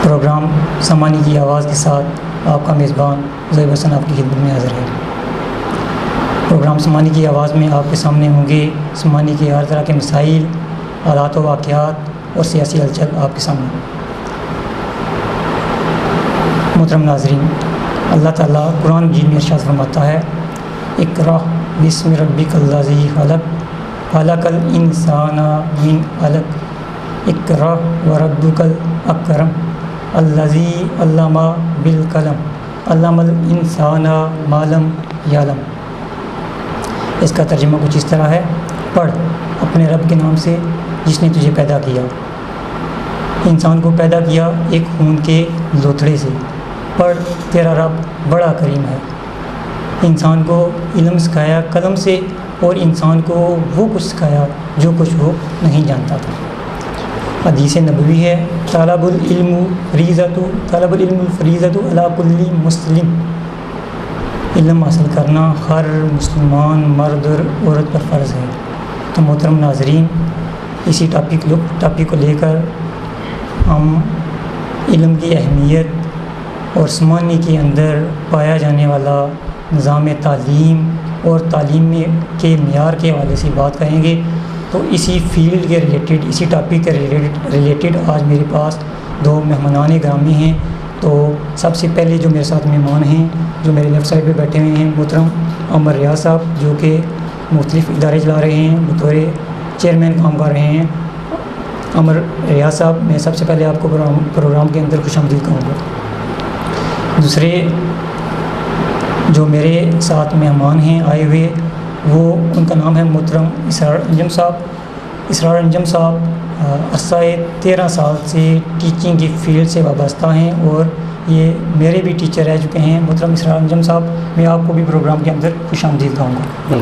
Programme سمانی کی آواز کے ساتھ آپ کا میزبان زہیب حسن آپ کی خدمت میں حاضر ہے۔ پروگرام سمانی کی آواز میں آپ کے سامنے ہوں گے سمانی کے ہر طرح کے مسائل، حالات و واقعات اور سیاسی ہلچل آپ کے سامنے۔ محترم ناظرین، اللہ تعالیٰ قرآن مجید میں ارشاد فرماتا ہے، اقرأ بسم ربک الذی خلق خلق الانسان من علق اقرأ وربک الاکرم الذی علم بالقلم علم الانسان ما لم یعلم۔ اس کا ترجمہ کچھ اس طرح ہے، پڑھ اپنے رب کے نام سے جس نے تجھے پیدا کیا۔ انسان کو پیدا کیا ایک خون کے لوتھڑے سے، پڑھ تیرا رب بڑا کریم ہے۔ انسان کو علم سکھایا قلم سے، اور انسان کو وہ کچھ سکھایا جو کچھ وہ نہیں جانتا تھا۔ حدیث نبوی ہے، طلب العلم فریضۃ علی کل مسلم۔ علم حاصل کرنا ہر مسلمان مرد اور عورت پر فرض ہے۔ تو محترم ناظرین، اسی ٹاپک کو لے کر ہم علم کی اہمیت اور سمانی کے اندر پایا جانے والا نظام تعلیم اور تعلیم کے معیار کے حوالے سے بات کریں گے۔ تو اسی فیلڈ کے ریلیٹڈ، اسی ٹاپک کے ریلیٹڈ آج میرے پاس دو مہمانان گرامی ہیں۔ تو سب سے پہلے جو میرے ساتھ مہمان ہیں، جو میرے لیفٹ سائڈ پہ بیٹھے ہوئے ہیں، محترم عمر ریاض صاحب، جو کہ مختلف ادارے چلا رہے ہیں، بطور چیئرمین کام کر رہے ہیں۔ عمر ریاض صاحب، میں سب سے پہلے آپ کو پروگرام کے اندر خوش آمدید کہوں گا۔ دوسرے جو میرے ساتھ مہمان ہیں آئے ہوئے، وہ ان کا نام ہے محترم اسرار انجم صاحب۔ اسرار انجم صاحب عرصہ 13 سال سے ٹیچنگ کی فیلڈ سے وابستہ ہیں، اور یہ میرے بھی ٹیچر رہ چکے ہیں۔ محترم اسرار انجم صاحب، میں آپ کو بھی پروگرام کے اندر خوش آمدید کہوں گا۔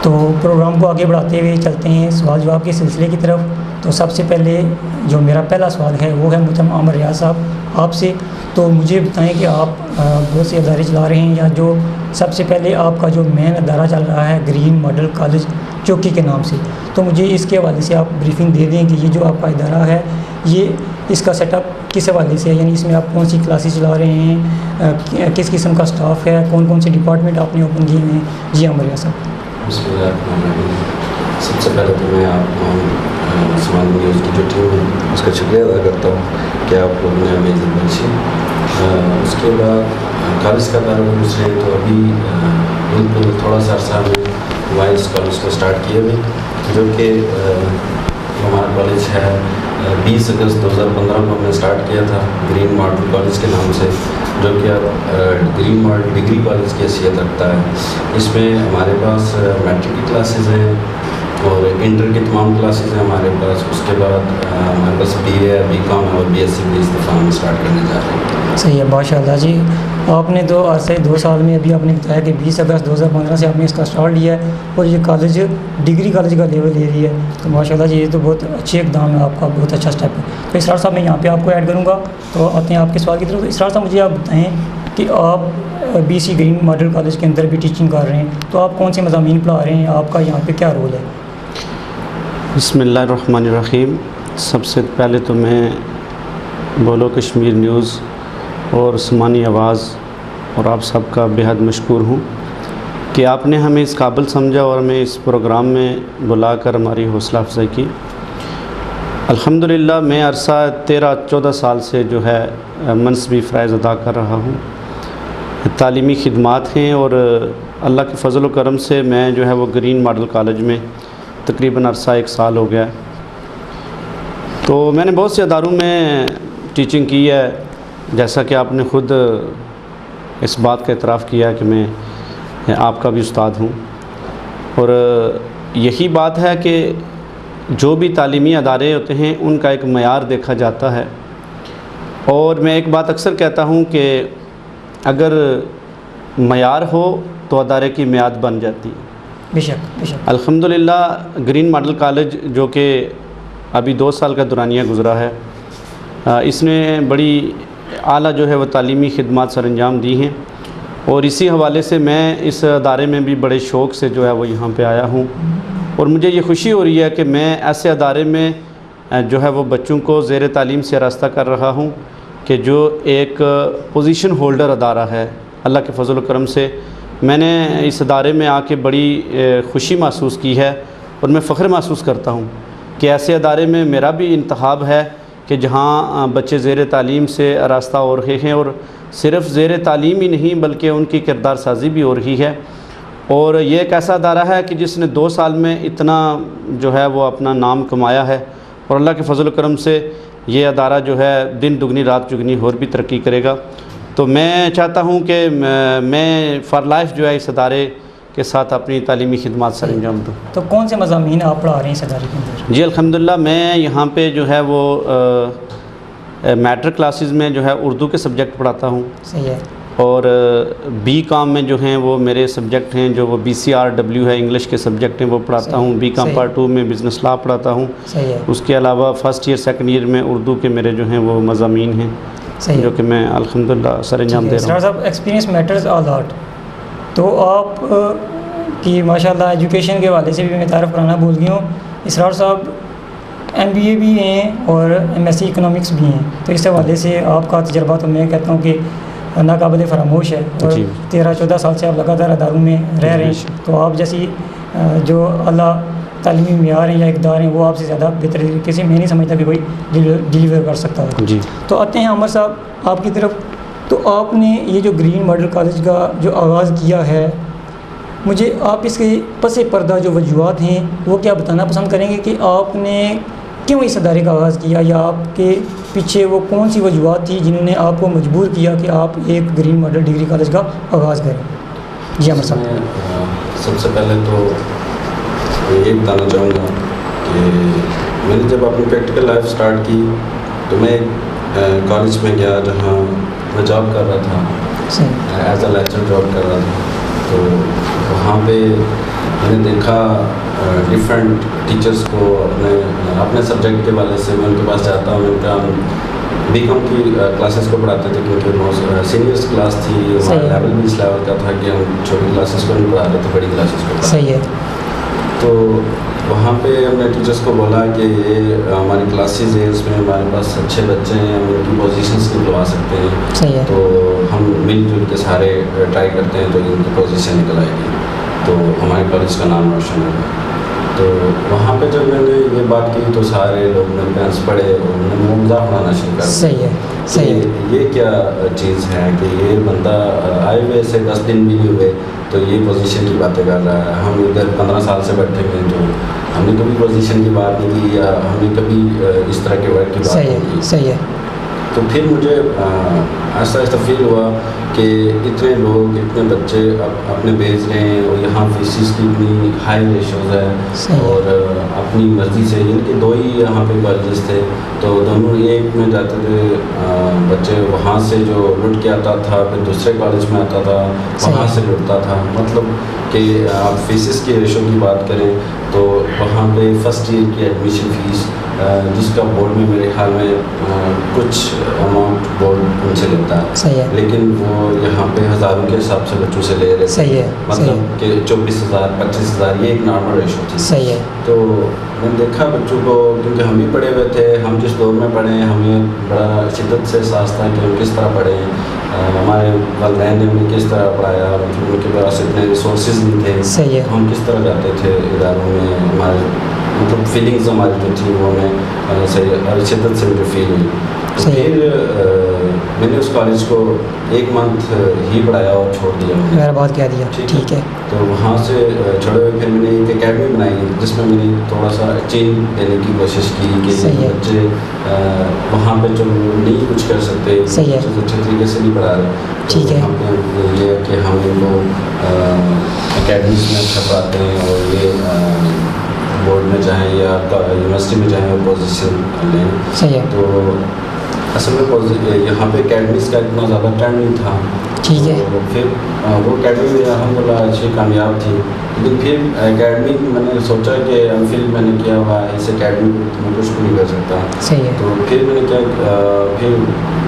تو پروگرام کو آگے بڑھاتے ہوئے چلتے ہیں سوال جواب کے سلسلے کی طرف۔ تو سب سے پہلے جو میرا پہلا سوال ہے وہ ہے محترم عمر ریاض صاحب آپ سے۔ تو مجھے بتائیں کہ آپ بہت سے ادارے چلا رہے ہیں، یا جو سب سے پہلے آپ کا جو مین ادارہ چل رہا ہے گرین ماڈل کالج چوکی کے نام سے، تو مجھے اس کے حوالے سے آپ بریفنگ دے دیں کہ یہ جو آپ کا ادارہ ہے، یہ اس کا سیٹ اپ کس حوالے سے ہے، یعنی اس میں آپ کون سی کلاسز چلا رہے ہیں، کس قسم کا سٹاف ہے، کون کون سے ڈپارٹمنٹ آپ نے اوپن کیے ہوئے ہیں۔ جی عمر ریاض صاحب۔ بسم اللہ الرحمن الرحیم۔ سب سے پہلے تو میں آپ سمانی نیوز کی جو ٹیم ہے اس کا شکریہ ادا کرتا ہوں کہ آپ لوگوں نے ہمیں عزت بخشی۔ اس کے بعد کالج کا تعلق سے تو ابھی بالکل تھوڑا سا عرصہ میں وائس کالج کو اسٹارٹ کیے ہوئے، جو کہ ہمارا کالج ہے 20 اگست 2015 کو ہم نے اسٹارٹ کیا تھا گرین ماڈل کالج کے نام سے، جو کہ اب گرین ماڈل ڈگری کالج کی حیثیت رکھتا ہے۔ اس میں ہمارے پاس میٹرک کی کلاسز ہیں اور انٹر کی تمام کلاسز ہیں ہمارے پاس۔ اس کے بعد ہمارے پاس بی اے، بی کام اور بی ایس سی بھی اس دفعہ ہم اسٹارٹ کرنے جا رہے ہیں۔ صحیح ہے، ماشاء اللہ جی۔ آپ نے تو عرصہ 2 سال میں ابھی آپ نے بتایا کہ 20 اگست 2015 سے آپ نے اس کا اسٹارٹ لیا ہے، اور یہ کالج ڈگری کالج کا لیول لے رہی ہے، تو ماشاء اللہ جی یہ تو بہت اچھی اقدام ہے آپ کا، بہت اچھا اسٹیپ ہے۔ تو اسرار صاحب میں یہاں پہ آپ کو ایڈ کروں گا، تو آتے ہیں آپ کے سوال کی طرف۔ اسرار صاحب مجھے آپ بتائیں کہ آپ BC گرین ماڈل کالج کے اندر بھی ٹیچنگ کر رہے ہیں، تو آپ کون سے مضامین پڑھا رہے ہیں، آپ کا یہاں پہ کیا رول ہے؟ بسم اللہ الرحمن الرحیم۔ سب سے پہلے تو میں بولو کشمیر نیوز اور سمانی آواز اور آپ سب کا بےحد مشکور ہوں کہ آپ نے ہمیں اس قابل سمجھا اور ہمیں اس پروگرام میں بلا کر ہماری حوصلہ افزائی کی۔ الحمدللہ میں عرصہ 13-14 سال سے جو ہے منصبی فرائض ادا کر رہا ہوں، تعلیمی خدمات ہیں، اور اللہ کے فضل و کرم سے میں جو ہے وہ گرین ماڈل کالج میں تقریباً عرصہ 1 سال ہو گیا ہے۔ تو میں نے بہت سے اداروں میں ٹیچنگ کی ہے، جیسا کہ آپ نے خود اس بات کا اعتراف کیا کہ میں آپ کا بھی استاد ہوں، اور یہی بات ہے کہ جو بھی تعلیمی ادارے ہوتے ہیں ان کا ایک معیار دیکھا جاتا ہے، اور میں ایک بات اکثر کہتا ہوں کہ اگر معیار ہو تو ادارے کی میعاد بن جاتی ہے۔ بے شک بے شک۔ الحمدللہ گرین ماڈل کالج جو کہ ابھی 2 سال کا دورانیہ گزرا ہے، اس نے بڑی اعلیٰ جو ہے وہ تعلیمی خدمات سر انجام دی ہیں، اور اسی حوالے سے میں اس ادارے میں بھی بڑے شوق سے جو ہے وہ یہاں پہ آیا ہوں، اور مجھے یہ خوشی ہو رہی ہے کہ میں ایسے ادارے میں جو ہے وہ بچوں کو زیر تعلیم سے آراستہ کر رہا ہوں کہ جو ایک پوزیشن ہولڈر ادارہ ہے، اللہ کے فضل و کرم سے میں نے اس ادارے میں آ کے بڑی خوشی محسوس کی ہے اور میں فخر محسوس کرتا ہوں کہ ایسے ادارے میں میرا بھی انتخاب ہے کہ جہاں بچے زیر تعلیم سے آراستہ ہو رہے ہیں، اور صرف زیر تعلیم ہی نہیں بلکہ ان کی کردار سازی بھی ہو رہی ہے۔ اور یہ ایک ایسا ادارہ ہے کہ جس نے 2 سال میں اتنا جو ہے وہ اپنا نام کمایا ہے، اور اللہ کے فضل و کرم سے یہ ادارہ جو ہے دن دگنی رات چگنی اور بھی ترقی کرے گا۔ تو میں چاہتا ہوں کہ میں فار لائف جو ہے اس ادارے کے ساتھ اپنی تعلیمی خدمات سر انجام دوں۔ تو کون سے مضامین آپ پڑھا رہے ہیں اس ادارے کے اندر؟ جی الحمدللہ میں یہاں پہ جو ہے وہ میٹرک کلاسز میں جو ہے اردو کے سبجیکٹ پڑھاتا ہوں، صحیح ہے، اور بی کام میں جو ہیں وہ میرے سبجیکٹ ہیں جو وہ BCRW ہے، انگلش کے سبجیکٹ ہیں وہ پڑھاتا ہوں۔ بی کام پارٹ 2 میں بزنس لا پڑھاتا ہوں۔ صحیح ہے، اس کے علاوہ فرسٹ ایئر سیکنڈ ایئر میں اردو کے میرے جو ہیں وہ مضامین ہیں صحیح جو کہ میں الحمدللہ سر انجام دے رہا اسرار ہوں۔ صاحب، ایکسپیرینس میٹرز آ لاٹ، تو آپ کی ماشاءاللہ ایجوکیشن کے حوالے سے بھی میں تعارف کرانا بھول گئی ہوں۔ اسرار صاحب MBA بھی ہیں اور MSc اکنامکس بھی ہیں، تو اس حوالے سے آپ کا تجربہ تو میں کہتا ہوں کہ ناقابل فراموش ہے، اور 13-14 سال سے آپ لگاتار اداروں میں رہ رہے ہیں، تو آپ جیسی جو اللہ تعلیمی معیار ہیں یا اقدار ہیں وہ آپ سے زیادہ بہتر طریقے سے میں نہیں سمجھتا کہ کوئی ڈیلیور کر سکتا ہے۔ جی تو آتے ہیں عمر صاحب آپ کی طرف، تو آپ نے یہ جو گرین ماڈل کالج کا جو آغاز کیا ہے، مجھے آپ اس کے پس پردہ جو وجوہات ہیں وہ کیا بتانا پسند کریں گے کہ آپ نے کیوں اس ادارے کا آغاز کیا، یا آپ کے پیچھے وہ کون سی وجوہات تھی جنہوں نے آپ کو مجبور کیا کہ آپ ایک گرین ماڈل ڈگری کالج کا آغاز کریں؟ جی عمر صاحب۔ سب سے پہلے تو یہ بتانا چاہوں گا کہ میں نے جب اپنی پریکٹیکل لائف سٹارٹ کی تو میں کالج میں گیا جہاں میں جاب کر رہا تھا، ایز اے لیکچر جاب کر رہا تھا۔ تو وہاں پہ میں نے دیکھا ڈفرینٹ ٹیچرس کو اپنے سبجیکٹ کے والے سے میں ان کے پاس جاتا ہوں، ان کا بی کام کی کلاسز کو پڑھاتے تھے کیونکہ سینئرس کلاس تھی، ہمارا لیول بھی اس لیول کا تھا کہ ہم چھوٹی کلاسز کو نہیں پڑھا رہے تھے، بڑی کلاسز کو صحیح ہے۔ تو وہاں پہ ہم نے ٹیچرس کو بولا کہ یہ ہماری کلاسز ہے، اس میں ہمارے پاس اچھے بچے ہیں، ہم ان کی پوزیشنس نکلوا سکتے ہیں، صحیح ہے، تو ہم مل جل کے سارے ٹرائی کرتے ہیں تو ان کی پوزیشن نکل آئے گی، تو ہمارے کالج کا نام روشن ہوگا۔ تو وہاں پہ جب میں نے یہ بات کی تو سارے لوگ میرے پہ ہنس پڑے اور انہوں نے مزاح اڑانا شروع کر دیا۔ صحیح ہے، صحیح ہے، یہ کیا چیز ہے کہ یہ بندہ آئے ہوئے سے 10 دن بھی نہیں ہوئے تو یہ پوزیشن کی باتیں کر رہا ہے، ہم ادھر 15 سال سے بیٹھے ہوئے ہیں تو ہم نے کبھی پوزیشن کی بات نہیں کی یا ہم نے کبھی اس طرح کے ورک کی بات نہیں کی۔ صحیح ہے۔ تو پھر مجھے ایسا ایسا فیل ہوا کہ اتنے لوگ اتنے بچے اپنے بھیج رہے ہیں اور یہاں فیسز کی اتنی ہائی ریشوز ہے اور اپنی مرضی سے، ان کے 2 ہی یہاں پہ کالجز تھے تو دونوں ایک میں جاتے تھے، بچے وہاں سے جو لٹ کے آتا تھا پھر دوسرے کالج میں آتا تھا وہاں سے لٹتا تھا، مطلب کہ آپ فیسز کی ریشو کی بات کریں تو وہاں پہ فرسٹ ایئر کی ایڈمیشن فیس جس کا بورڈ میں میرے خیال میں کچھ اماؤنٹ بورڈ ان سے لیتا ہے، لیکن وہ یہاں پہ ہزاروں کے حساب سے بچوں سے لے رہے تھے، مطلب کہ 24,000 25,000 یہ ایک نارمل ریشو تھی۔ صحیح ہے۔ تو میں نے دیکھا بچوں کو، کیونکہ ہم بھی پڑھے ہوئے تھے، ہم جس دور میں پڑھے ہیں ہمیں بڑا شدت سے احساس تھا کہ ہم کس طرح پڑھے ہیں، ہمارے والدین نے ہمیں کس طرح پڑھایا، ان کے پاس اتنے ریسورسز نہیں تھے، ہم کس طرح جاتے تھے اداروں میں، ہمارے مطلب فیلنگز ہماری جو تھی وہ ہمیں صحیح شدت سے مجھے فیل ہوئی۔ تو پھر میں نے اس کالج کو 1 منتھ ہی پڑھایا اور چھوڑ دیا، میرا بات کہہ دیا، ٹھیک ہے۔ تو وہاں سے چھوڑے ہوئے پھر میں نے ایک اکیڈمی بنائی جس میں میں نے تھوڑا سا چینج دینے کی کوشش کی کہ بچے وہاں پہ جو نہیں کچھ کر سکتے، اچھے طریقے سے نہیں پڑھا رہے، ٹھیک ہے، وہاں پہ یہ ہے کہ ہم ان کو اکیڈمیز میں اچھا پڑھاتے ہیں اور یہ بورڈ میں چاہیں یا یونیورسٹی میں چاہیں وہ پوزیشن لیں۔ صحیح ہے۔ تو اصل میں یہاں پہ اکیڈمیز کا اتنا زیادہ ٹرینڈ نہیں تھا، ٹھیک ہے، پھر وہ اکیڈمی الحمدللہ اچھی کامیاب تھی، لیکن پھر اکیڈمی میں نے سوچا کہ ایم فل میں نے کیا ہوا ہے اس اکیڈمی میں کچھ بھی نہیں کر سکتا۔ صحیح ہے۔ تو پھر میں نے کیا، پھر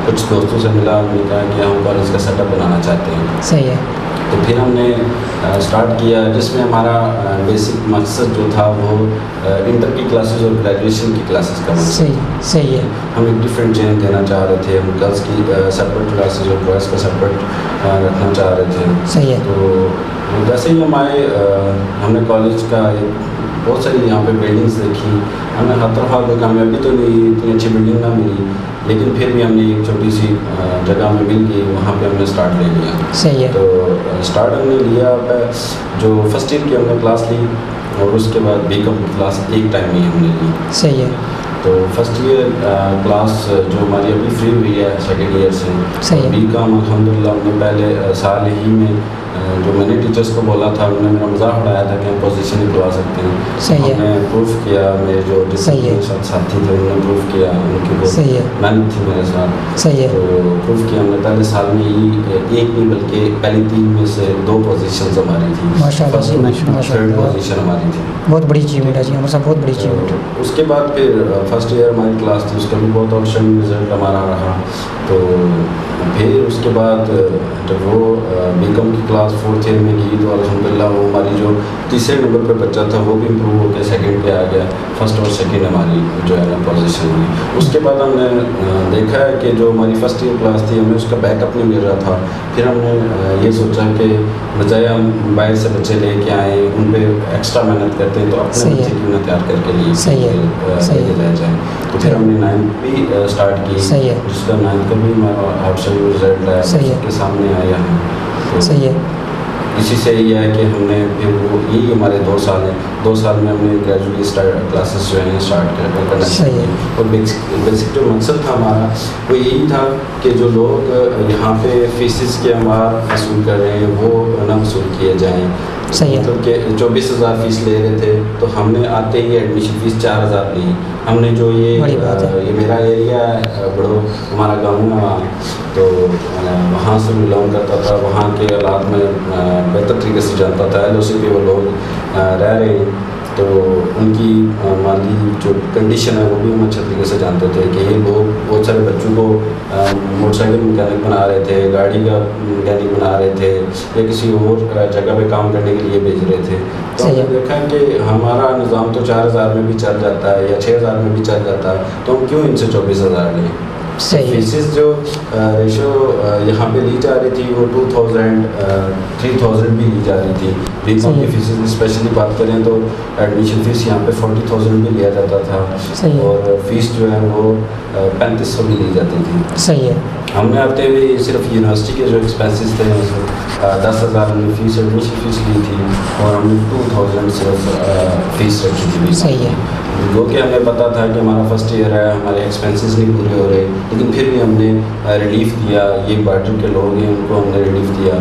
کچھ دوستوں سے ملا، میں نے کہا کہ ہم کالج کا سیٹ اپ بنانا چاہتے ہیں۔ صحیح ہے۔ تو پھر ہم نے اسٹارٹ کیا جس میں ہمارا بیسک مقصد جو تھا وہ انٹر کی کلاسز اور گریجویشن کی کلاسز کا صحیح ہے. ہم ایک ڈفرینٹ چینج دینا چاہ رہے تھے. ہم گرلس کی سپریٹ کلاسز اور بوائز کا سپریٹ رکھنا چاہ رہے تھے. صحیح ہے. تو جیسے ہی ہم آئے ہم نے کالج کا بہت ساری یہاں پہ بلڈنگس دیکھی. ہم نے ہر طرف دیکھا, ہمیں ابھی تو نہیں اتنی اچھی بلڈنگ نہ ملی, لیکن پھر بھی ہم نے ایک چھوٹی سی جگہ میں مل گئی, وہاں پہ ہم نے اسٹارٹ لے لیا. صحیح ہے. تو اسٹارٹ ہم نے لیا جو فرسٹ ایئر کی ہم نے کلاس لی اور اس کے بعد بی کام کی کلاس ایک ٹائم میں ہم نے لی. صحیح ہے. تو فرسٹ ایئر کلاس جو ہماری ابھی فری ہوئی ہے سیکنڈ ایئر سے. صحیح ہے. بی کام الحمدللہ ہم نے پہلے سال ہی میں جو میں نے ٹیچرس کو بولا تھا, انہوں نے میرا مذاق اڑایا تھا کہ ہم پوزیشن ہی کروا سکتے ہیں. صحیح ہے. ہم نے پروف کیا, میرے جو ساتھی تھے انہوں نے پروف کیا, ان کی بہت محنت تھی میرے ساتھ. صحیح ہے. تو پروف کیا ہم نے پہلے سال میں ہی ایک نہیں بلکہ پہلی 3 میں سے 2 پوزیشنز ہماری تھی. ماشاء اللہ. تھرڈ پوزیشن ہماری تھی. بہت بڑی اچیومنٹ ہے جی عمر صاحب, بہت بڑی اچیومنٹ. اس کے بعد پھر فرسٹ ایئر ہماری کلاس تھی, اس کا بھی بہت آؤٹ اسٹینڈنگ رزلٹ ہمارا رہا. تو پھر اس کے بعد جب وہ بی کام کی کلاس 4th ایئر میں کی تو الحمدللہ وہ ہماری جو تیسرے نمبر پہ بچہ تھا وہ بھی امپروو ہو کے سیکنڈ پہ آ گیا. فرسٹ اور سیکنڈ ہماری جو ہے نا پوزیشن ہوئی. اس کے بعد ہم نے دیکھا ہے کہ جو ہماری فرسٹ ایئر کلاس تھی ہمیں اس کا بیک اپ نہیں مل رہا تھا. پھر ہم نے یہ سوچا کہ بجائے ہم باہر سے بچے لے کے آئیں, ان پہ ایکسٹرا محنت کرتے ہیں, تو اپنے بچے کیوں نہ تیار کر کے لیے رہ جائیں. تو پھر ہم نے 9th بھی اسٹارٹ کی, جس کا 9th کا بھی ہمارا آؤٹ اسٹینڈنگ رزلٹ ہے اس کے سامنے آیا ہے. صحیح ہے. اسی سے یہ ہے کہ ہم نے پھر وہ یہی ہمارے 2 سال ہیں, 2 سال میں ہم نے گریجویٹلی کلاسز جو ہیں اسٹارٹ کرنا چاہیے. اور بیسک جو مقصد تھا ہمارا وہ یہی تھا کہ جو لوگ یہاں پہ فیسز کے اموال وصول کر رہے ہیں وہ نہ وصول کیے جائیں. مطلب کہ 24,000 فیس لے رہے تھے تو ہم نے آتے ہی ایڈمیشن فیس 4,000 لی. ہم نے جو یہ میرا ایریا ہے بڑو ہمارا گاؤں ہے وہاں, تو وہاں سے بلانگ کرتا تھا, وہاں کے حالات میں بہتر طریقے سے جانتا تھا. LOC پہ وہ لوگ رہ رہے ہیں تو ان کی مالی جو کنڈیشن ہے وہ بھی ہم اچھے طریقے سے جانتے تھے کہ یہ لوگ بہت سارے بچوں کو موٹر سائیکل مکینک بنا رہے تھے, گاڑی کا مکینک بنا رہے تھے, یا کسی اور جگہ پہ کام کرنے کے لیے بھیج رہے تھے. تو ہم نے دیکھا کہ ہمارا نظام تو 4,000 میں بھی چل جاتا ہے یا 6,000 میں بھی چل جاتا ہے, تو ہم کیوں ان سے 24,000 لیں. فیسز جو ریشو یہاں پہ لی جا رہی تھی وہ 2,000 3,000 بھی لی جا رہی تھی. بی کام کی فیسز اسپیشلی بات کریں تو ایڈمیشن فیس یہاں پہ 40,000 بھی لیا جاتا تھا, اور فیس جو ہے وہ 3,500 بھی لی جاتی تھی. صحیح ہے. ہم نے آتے ہوئے صرف یونیورسٹی کے جو ایکسپینسز تھے 10,000 ہم نے فیس ایڈمیشن فیس لی تھی, اور ہم نے 2,000 صرف فیس رکھی تھی. صحیح ہے. جو کہ ہمیں پتہ تھا کہ ہمارا فرسٹ ایئر ہے, ہمارے ایکسپینسز نہیں پورے ہو رہے, لیکن پھر بھی ہم نے ریلیف دیا. یہ بارڈر کے لوگ ہیں ان کو ہم نے ریلیف دیا,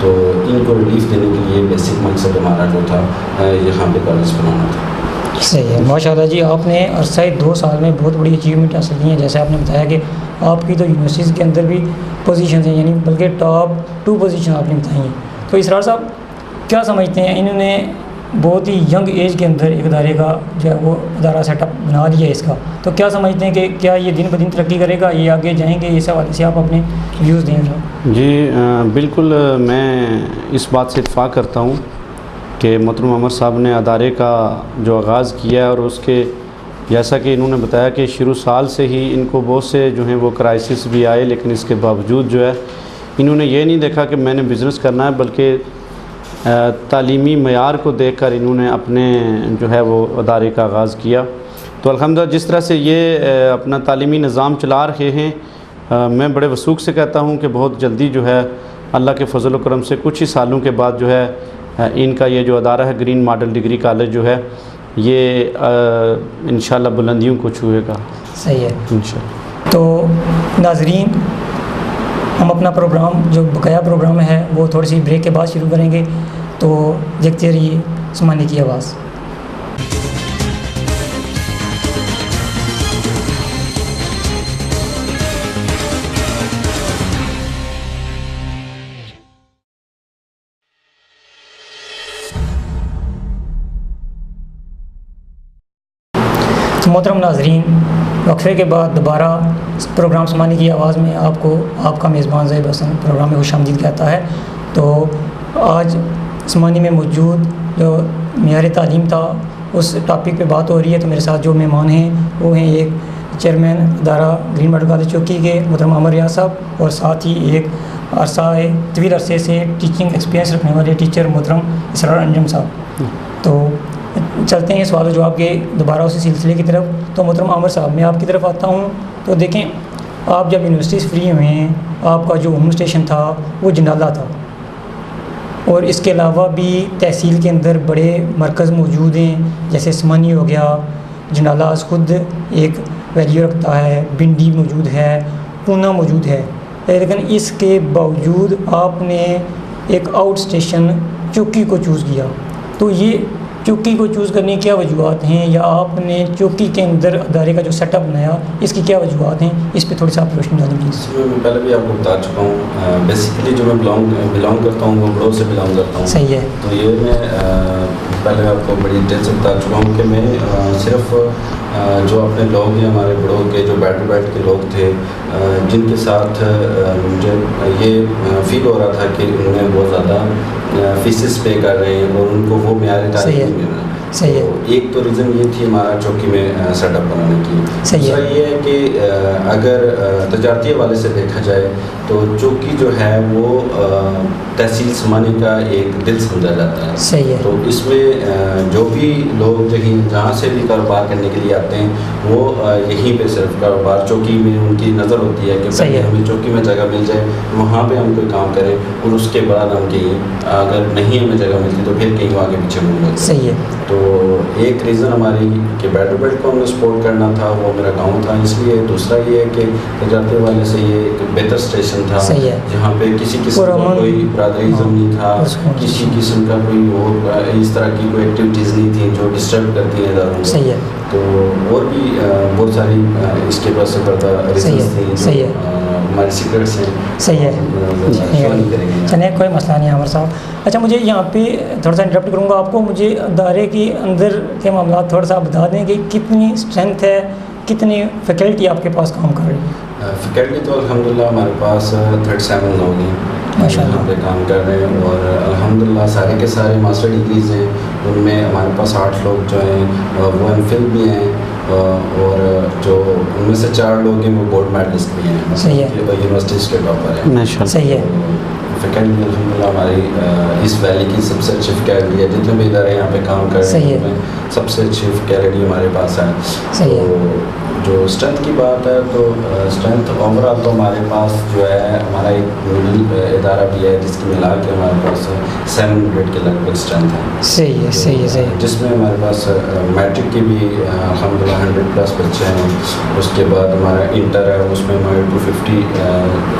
تو ان کو ریلیف دینے کے لیے بیسک مقصد ہمارا جو تھا یہاں پہ کالج بنانا تھا. صحیح ہے. ماشاء اللہ جی, آپ نے عرصہ 2 سال میں بہت بڑی اچیومنٹ حاصل کی ہیں. جیسے آپ نے بتایا کہ آپ کی تو یونیورسٹیز کے اندر بھی پوزیشنز ہیں, یعنی بلکہ ٹاپ 2 پوزیشن آپ نے بتائی ہیں. تو اسرار صاحب کیا سمجھتے ہیں, انہوں نے بہت ہی ینگ ایج کے اندر ایک ادارے کا جو ہے وہ ادارہ سیٹ اپ بنا لیا ہے اس کا, تو کیا سمجھتے ہیں کہ کیا یہ دن بدن ترقی کرے گا, یہ آگے جائیں گے؟ اس حوالے سے آپ اپنے ویوز دیں گے. جی بالکل, میں اس بات سے اتفاق کرتا ہوں کہ محترم عمر صاحب نے ادارے کا جو آغاز کیا ہے, اور اس کے جیسا کہ انہوں نے بتایا کہ شروع سال سے ہی ان کو بہت سے جو ہیں وہ کرائسس بھی آئے, لیکن اس کے باوجود جو ہے انہوں نے یہ نہیں دیکھا کہ میں نے بزنس کرنا ہے, بلکہ تعلیمی معیار کو دیکھ کر انہوں نے اپنے جو ہے وہ ادارے کا آغاز کیا. تو الحمدللہ جس طرح سے یہ اپنا تعلیمی نظام چلا رہے ہیں, میں بڑے وثوق سے کہتا ہوں کہ بہت جلدی جو ہے اللہ کے فضل و کرم سے کچھ ہی سالوں کے بعد جو ہے ان کا یہ جو ادارہ ہے گرین ماڈل ڈگری کالج جو ہے یہ انشاءاللہ بلندیوں کو چھوئے گا. صحیح ہے انشاءاللہ. تو ناظرین, ہم اپنا پروگرام جو بقایا پروگرام ہے وہ تھوڑی سی بریک کے بعد شروع کریں گے, تو دیکھتے رہیے سمانے کی آواز. محترم ناظرین, وقفے کے بعد دوبارہ پروگرام سمانے کی آواز میں آپ کو آپ کا میزبان زیب حسن پروگرام میں خوش آمدید کہتا ہے. تو آج عثمانی میں موجود جو معیار تعلیم تھا اس ٹاپک پہ بات ہو رہی ہے. تو میرے ساتھ جو مہمان ہیں وہ ہیں ایک چیئرمین ادارہ گرین ماڈل کالج چوکی کے محترم عامر ریاض صاحب، اور ساتھ ہی ایک طویل عرصے سے ٹیچنگ ایکسپیرینس رکھنے والے ٹیچر محترم اسرار انجم صاحب. تو چلتے ہیں سوال و جواب کے دوبارہ اسی سلسلے کی طرف. تو محترم عامر صاحب میں آپ کی طرف آتا ہوں. تو دیکھیں آپ جب یونیورسٹی سے فری ہوئے ہیں آپ کا جو ہوم اسٹیشن تھا وہ جنالہ تھا، اور اس کے علاوہ بھی تحصیل کے اندر بڑے مرکز موجود ہیں جیسے عثمانی ہو گیا، جنالہ خود ایک ویلیو رکھتا ہے، بنڈی موجود ہے، پونا موجود ہے. لیکن اس کے باوجود آپ نے ایک آؤٹ اسٹیشن چوکی کو چوز کیا. تو یہ چوکی کو چوز کرنے کی کیا وجوہات ہیں، یا آپ نے چوکی کے اندر ادارے کا جو سیٹ اپ بنایا اس کی کیا وجوہات ہیں، اس پہ تھوڑی سی آپ روشنی ڈالیں پلیز. میں پہلے بھی آپ کو بتا چکا ہوں، بیسیکلی جو میں بلانگ کرتا ہوں وہ بڑوں سے بلانگ کرتا ہوں. صحیح ہے. تو یہ میں پہلے آپ کو بڑی ڈیٹیل سے بتا چکا ہوں کہ میں صرف جو اپنے لوگ ہیں ہمارے بڑوں کے جو بیٹھ کے لوگ تھے جن کے ساتھ مجھے یہ فیل ہو رہا تھا کہ انہیں بہت زیادہ فیسز پے کر رہے ہیں اور ان کو وہ معیار تعلیم نہیں مل رہا. صحیح ہے. ایک تو ریزن یہ تھی ہمارا چوکی میں سیٹ اپ بنانے کی. دوسرا یہ ہے کہ اگر تجارتی حوالے سے دیکھا جائے تو چوکی جو ہے وہ تحصیل عثمانی کا ایک دل سمجھا جاتا ہے. صحیح ہے. تو اس میں جو بھی لوگ جہاں سے بھی کاروبار کرنے کے لیے آتے ہیں وہ یہیں پہ صرف کاروبار چوکی میں ان کی نظر ہوتی ہے کہ پہلے ہمیں چوکی میں جگہ مل جائے وہاں پہ ہم کوئی کام کریں اور اس کے بعد ہم کہیں اگر نہیں ہمیں جگہ ملتی تو پھر کہیں آگے پیچھے مل جاتے. صحیح ہے. تو ایک ریزن ہماری کہ بیلٹ کو ہم نے سپورٹ کرنا تھا وہ میرا گاؤں تھا اس لیے. دوسرا یہ ہے کہ تجارتی والے سے یہ ایک بہتر اسٹیشن تھا جہاں پہ کسی قسم کا کوئی برادریزم نہیں تھا، کسی قسم کا کوئی اور اس طرح کی کوئی ایکٹیویٹیز نہیں تھیں جو ڈسٹرب کرتی ہیں اداروں کو. صحیح ہے. تو اور بھی بہت ساری اس کے پاس سے پردہ ریزنس تھیں جو ہمارے سیکرٹس ہیں. صحیح ہے. چلیں کوئی مسئلہ نہیں عامر صاحب. اچھا مجھے یہاں پہ تھوڑا سا انٹرپٹ کروں گا آپ کو. مجھے ادارے کے اندر کے معاملات تھوڑا سا بتا دیں کہ کتنی اسٹرینتھ ہے، کتنی فیکلٹی آپ کے پاس کام کر رہی ہے. فیکلٹی تو الحمدللہ ہمارے پاس 37 لوگ ہیں یہاں پہ کام کر رہے ہیں، اور الحمدللہ سارے کے سارے ماسٹر ڈگریز ہیں. ان میں ہمارے پاس 8 لوگ جو ہیں وہ ایم فل بھی ہیں، اور جو ان میں سے 4 لوگ ہیں وہ گولڈ میڈلسٹ بھی ہیں. صحیح ہے. یونیورسٹیز کے ٹاپر ہیں. صحیح ہے. فیکلٹی الحمدللہ ہماری اس ویلی کی سب سے اچھی فیکلٹی ہے. جتنے بھی ادارے یہاں پہ کام کر رہے ہیں سب سے اچھی فیکلٹی ہمارے پاس ہے. جو اسٹرینتھ کی بات ہے تو اسٹرینتھ اوور آل تو ہمارے پاس جو ہے ہمارا ایک مڈل ادارہ بھی ہے جس کی ملا کے ہمارے پاس 700 کے لگ بھگ اسٹرینتھ ہے. صحیح ہے. صحیح ہے. صحیح. جس میں ہمارے پاس میٹرک کی بھی الحمدللہ 100+ بچے ہیں. اس کے بعد ہمارا انٹر ہے اس میں ہمارے 250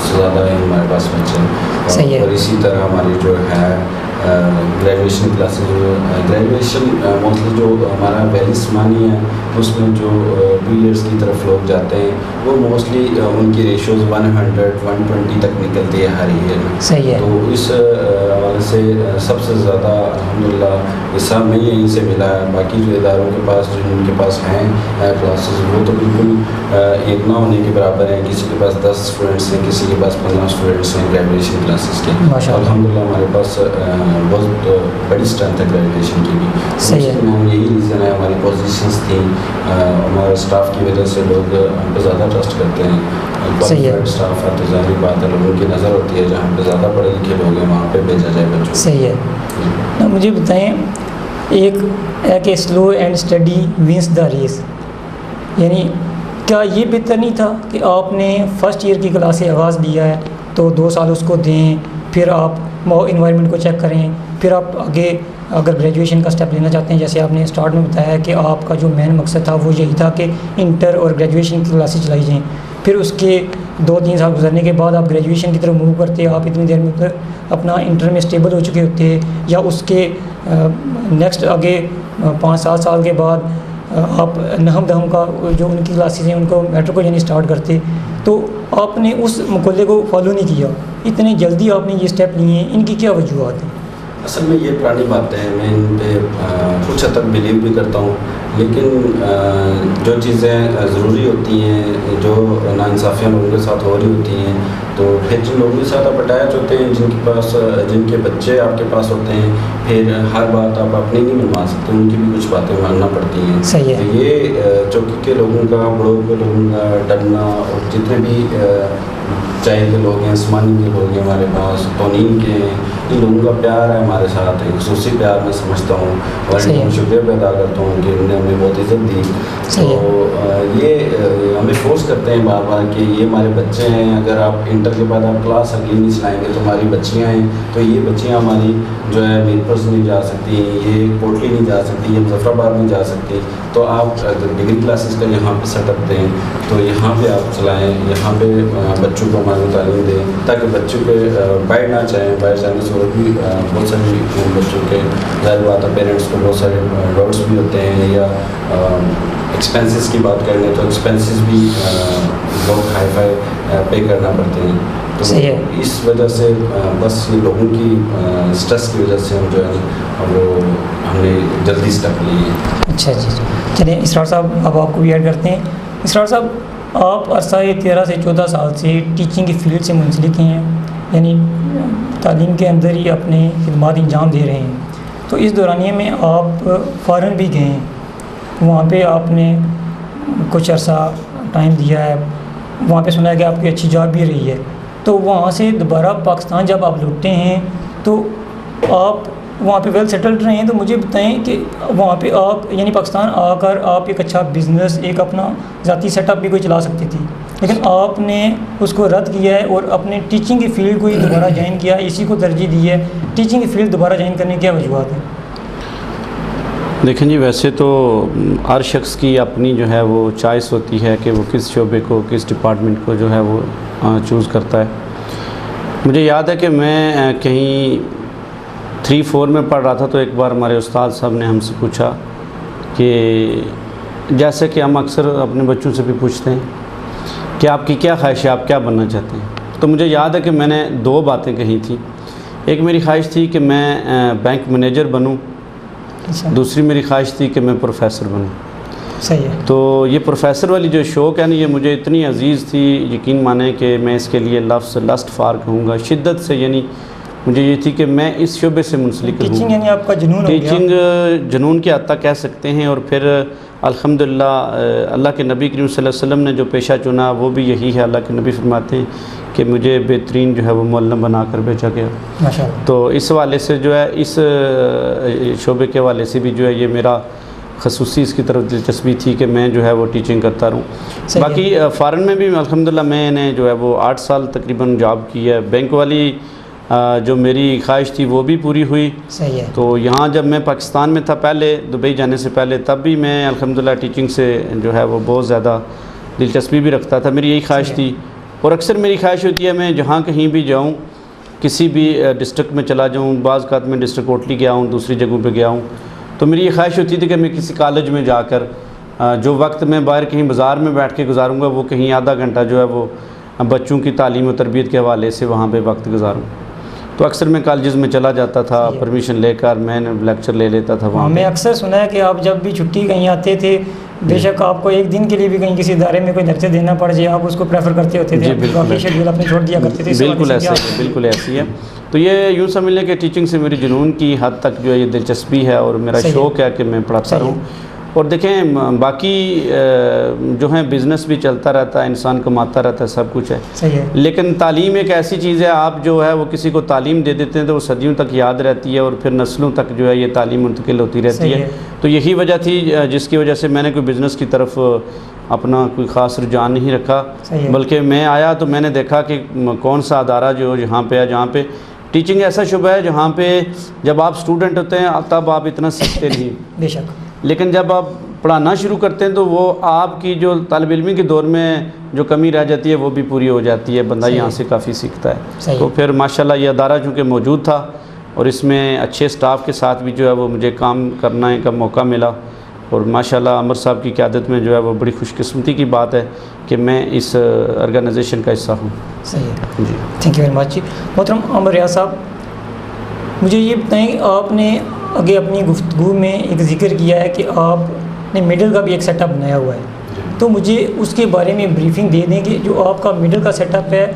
سے زیادہ ہیں ہمارے پاس بچے. اور اسی طرح ہماری جو ہے گریجویشن کلاسز گریجویشن موسٹلی جو ہمارا ویلی عثمانی ہے اس میں جو 2 ایئرس کی طرف لوگ جاتے ہیں وہ موسٹلی ان کی ریشوز 100-120 تک نکلتی ہے ہر ایئر میں. صحیح ہے. تو اس حوالے سے سب سے زیادہ الحمدللہ حصہ میں یہیں سے ملا ہے. باقی جو اداروں کے پاس جن کے پاس ہیں کلاسز وہ تو بالکل ایک نہ ہونے کے برابر ہیں. کسی کے پاس 10 اسٹوڈنٹس ہیں، کسی کے پاس 15 اسٹوڈنٹس ہیں گریجویشن کلاسز کے. الحمدللہ ہمارے پاس بہت بڑی اسٹرینتھ ہے گریجویشن کی بھی. صحیح ہے. یہی ریزن ہے ہماری پوزیشنس تھیں، ہمارے اسٹاف کی وجہ سے لوگ ہم پہ زیادہ ٹرسٹ کرتے ہیں. کوالیفائڈ اسٹاف ہے تو ظاہری بات ہے لوگوں کی نظر ہوتی ہے جہاں پہ زیادہ پڑھے لکھے لوگ ہیں وہاں پہ بھیجا جائے بچوں. صحیح ہے. مجھے بتائیں ایک ہے کہ slow and steady wins the race, یعنی کیا یہ بہتر نہیں تھا کہ آپ نے فرسٹ ایئر کی کلاس سے آغاز دیا ہے تو 2 سال اس کو دیں، پھر آپ انوائرمنٹ کو چیک کریں، پھر آپ آگے اگر گریجویشن کا سٹیپ لینا چاہتے ہیں جیسے آپ نے اسٹارٹ میں بتایا کہ آپ کا جو مین مقصد تھا وہ یہی تھا کہ انٹر اور گریجویشن کی کلاسیں چلائی جائیں، پھر اس کے 2-3 سال گزرنے کے بعد آپ گریجویشن کی طرف موو کرتے، آپ اتنی دیر میں اپنا انٹر میں اسٹیبل ہو چکے ہوتے، یا اس کے نیکسٹ آگے 5-7 سال کے بعد آپ نہم دہم کا جو ان کی کلاسز ہیں ان کو میٹرک کو یعنی اسٹارٹ کرتے. تو آپ نے اس مقولے کو فالو نہیں کیا، اتنی جلدی آپ نے یہ اسٹیپ لیے ہیں، ان کی کیا وجوہات ہیں؟ اصل میں یہ پرانی باتیں ہیں، میں ان پہ کچھ حد تک بلیو بھی کرتا ہوں لیکن جو چیزیں ضروری ہوتی ہیں، جو ناانصافیاں لوگوں کے ساتھ ہو رہی ہوتی ہیں، تو پھر جن لوگوں کے ساتھ آپ اٹیچ ہوتے ہیں، جن کے بچے آپ کے پاس ہوتے ہیں، پھر ہر بات آپ اپنی نہیں منوا سکتے، ان کی بھی کچھ باتیں ماننا پڑتی ہیں. صحیح ہے. یہ چوکی کے لوگوں کا، بڑوں کے لوگوں کا ڈرنا، اور جتنے بھی چاہے کے لوگ ہیں، آسمانی کے لوگ ہیں ہمارے پاس، تونین کے ہیں، ان لوگوں کا پیار ہے ہمارے ساتھ، ایک خصوصی پیار میں سمجھتا ہوں، اور ان کا شکریہ بھی ادا کرتا ہوں کہ انہوں نے ہمیں بہت عزت دی. تو یہ ہمیں فورس کرتے ہیں بار بار کہ یہ ہمارے بچے ہیں، اگر آپ انٹر کے بعد آپ کلاس اگلی نہیں چلائیں گے تو ہماری بچیاں ہیں، تو یہ بچیاں ہماری جو ہے میرپرس نہیں جا سکتی، یہ کوٹلی نہیں جا سکتی، یہ مظفر آباد نہیں جا سکتی، تو آپ اگر ڈگری کلاسز کا یہاں پہ سیٹ اپ دیں تو یہاں پہ آپ چلائیں، یہاں پہ بچوں کو ہماری تعلیم دیں، تاکہ بچوں کے باہر نہ جائیں. باہر جانے سے اور بھی بہت ساری بچوں کے ظاہر بات ہے پیرنٹس کو بہت سارے ڈاؤٹس بھی ہوتے ہیں، یا ایکسپینسز کی بات کر لیں تو ایکسپینسز بھی لوگ ہائی فائی پے کرنا پڑتے ہیں. تو اس وجہ سے بس یہ لوگوں کی اسٹریس کی وجہ سے ہم جو ہے وہ ہم نے جلدی اسٹیپ لیے. اچھا جی چلیے اسرار صاحب، اب آپ کو بھی ایڈ کرتے ہیں. اسرار صاحب، آپ عرصہ 13 سے 14 سال سے ٹیچنگ کی فیلڈ سے منسلک ہیں، یعنی تعلیم کے اندر ہی اپنے خدمات انجام دے رہے ہیں. تو اس دورانیے میں آپ فارن بھی گئے ہیں، وہاں پہ آپ نے کچھ عرصہ ٹائم دیا ہے، وہاں پہ سنا ہے کہ آپ کی اچھی جاب بھی رہی ہے. تو وہاں سے دوبارہ پاکستان جب آپ لوٹے ہیں تو آپ وہاں پہ ویل سیٹلڈ رہے ہیں، تو مجھے بتائیں کہ وہاں پہ آپ یعنی پاکستان آ کر آپ ایک اچھا بزنس، ایک اپنا ذاتی سیٹ اپ بھی کوئی چلا سکتی تھی، لیکن آپ نے اس کو رد کیا ہے اور اپنے ٹیچنگ کی فیلڈ کو ہی دوبارہ جوائن کیا، اسی کو ترجیح دی ہے. ٹیچنگ کی فیلڈ دوبارہ جوائن کرنے کی کیا وجوہات ہیں؟ دیکھیں جی، ویسے تو ہر شخص کی اپنی جو ہے وہ چوائس ہوتی ہے کہ وہ کس شعبے کو، کس ڈپارٹمنٹ کو جو ہے وہ چوز کرتا ہے. مجھے یاد ہے کہ میں کہیں 3-4 میں پڑھ رہا تھا، تو ایک بار ہمارے استاد صاحب نے ہم سے پوچھا کہ جیسے کہ ہم اکثر اپنے بچوں سے بھی پوچھتے ہیں کہ آپ کی کیا خواہش ہے، آپ کیا بننا چاہتے ہیں. تو مجھے یاد ہے کہ میں نے 2 باتیں کہی تھیں. ایک میری خواہش تھی کہ میں بینک مینیجر بنوں، دوسری میری خواہش تھی کہ میں پروفیسر بنوں. صحیح ہے. تو یہ پروفیسر والی جو شوق ہے نا، یہ مجھے اتنی عزیز تھی، یقین مانیں کہ میں اس کے لیے لفظ لسٹ فار کہوں گا شدت سے. یعنی مجھے یہ تھی کہ میں اس شعبے سے منسلک ہوں. ٹیچنگ یعنی آپ کا جنون ہو گیا. ٹیچنگ جنون کے حد تک کہہ سکتے ہیں. اور پھر الحمدللہ اللہ کے نبی کریم صلی اللہ علیہ وسلم نے جو پیشہ چنا وہ بھی یہی ہے. اللہ کے نبی فرماتے ہیں کہ مجھے بہترین جو ہے وہ معلم بنا کر بھیجا گیا. ماشاءاللہ. تو اس حوالے سے جو ہے اس شعبے کے حوالے سے بھی جو ہے یہ میرا خصوصی اس کی طرف دلچسپی تھی کہ میں جو ہے وہ ٹیچنگ کرتا رہوں. باقی فارن میں بھی الحمدللہ میں نے جو ہے وہ 8 سال تقریباً جاب کی ہے. بینک والی جو میری خواہش تھی وہ بھی پوری ہوئی. صحیح ہے. تو یہاں جب میں پاکستان میں تھا پہلے، دبئی جانے سے پہلے، تب بھی میں الحمدللہ ٹیچنگ سے جو ہے وہ بہت زیادہ دلچسپی بھی رکھتا تھا. میری یہی خواہش تھی. اور اکثر میری خواہش ہوتی ہے میں جہاں کہیں بھی جاؤں، کسی بھی ڈسٹرکٹ میں چلا جاؤں، بعض اوقات میں ڈسٹرکٹ کوٹلی گیا ہوں، دوسری جگہوں پہ گیا ہوں، تو میری یہ خواہش ہوتی تھی کہ میں کسی کالج میں جا کر جو وقت میں باہر کہیں بازار میں بیٹھ کے گزاروں گا، وہ کہیں آدھا گھنٹہ جو ہے وہ بچوں کی تعلیم و تربیت کے حوالے سے وہاں پہ وقت گزاروں. تو اکثر میں کالجز میں چلا جاتا تھا، پرمیشن لے کر میں نے لیکچر لے لیتا تھا وہاں. میں اکثر سنا ہے کہ آپ جب بھی چھٹی کہیں آتے تھے، بے شک آپ کو ایک دن کے لیے بھی کہیں کسی ادارے میں کوئی لیکچر دینا پڑ جائے، آپ اس کو پریفر کرتے ہوتے تھے. باقی شیڈیول اپنے چھوڑ دیا کرتے تھے. بالکل ایسا ہے، بالکل ایسی ہے. تو یہ یوں سمجھ لیں کہ ٹیچنگ سے میری جنون کی حد تک جو ہے یہ دلچسپی ہے اور میرا شوق ہے کہ میں پڑھاتا رہوں. اور دیکھیں باقی جو ہیں بزنس بھی چلتا رہتا ہے، انسان کماتا رہتا ہے، سب کچھ ہے. صحیح ہے. لیکن تعلیم ایک ایسی چیز ہے، آپ جو ہے وہ کسی کو تعلیم دے دیتے ہیں تو وہ صدیوں تک یاد رہتی ہے اور پھر نسلوں تک جو ہے یہ تعلیم منتقل ہوتی رہتی ہے. تو یہی وجہ تھی جس کی وجہ سے میں نے کوئی بزنس کی طرف اپنا کوئی خاص رجحان نہیں رکھا، بلکہ میں آیا تو میں نے دیکھا کہ کون سا ادارہ جو یہاں پہ ہے، جہاں پہ ٹیچنگ ایسا شعبہ ہے جہاں پہ جب آپ اسٹوڈنٹ ہوتے ہیں تب آپ اتنا سیکھتے نہیں، بے شک، لیکن جب آپ پڑھانا شروع کرتے ہیں تو وہ آپ کی جو طالب علمی کے دور میں جو کمی رہ جاتی ہے وہ بھی پوری ہو جاتی ہے. بندہ یہاں سے کافی سیکھتا ہے. تو پھر ماشاءاللہ یہ ادارہ چونکہ موجود تھا اور اس میں اچھے سٹاف کے ساتھ بھی جو ہے وہ مجھے کام کرنے کا موقع ملا. اور ماشاءاللہ عمر صاحب کی قیادت میں جو ہے وہ بڑی خوش قسمتی کی بات ہے کہ میں اس آرگنائزیشن کا حصہ ہوں. صحیح ہے جی، تھینک یو ویری مچ. محترم عمر ریاض صاحب، مجھے یہ بتائیں، آپ نے آگے اپنی گفتگو میں ایک ذکر کیا ہے کہ آپ نے مڈل کا بھی ایک سیٹ اپ بنایا ہوا ہے، تو مجھے اس کے بارے میں بریفنگ دے دیں کہ جو آپ کا مڈل کا سیٹ اپ ہے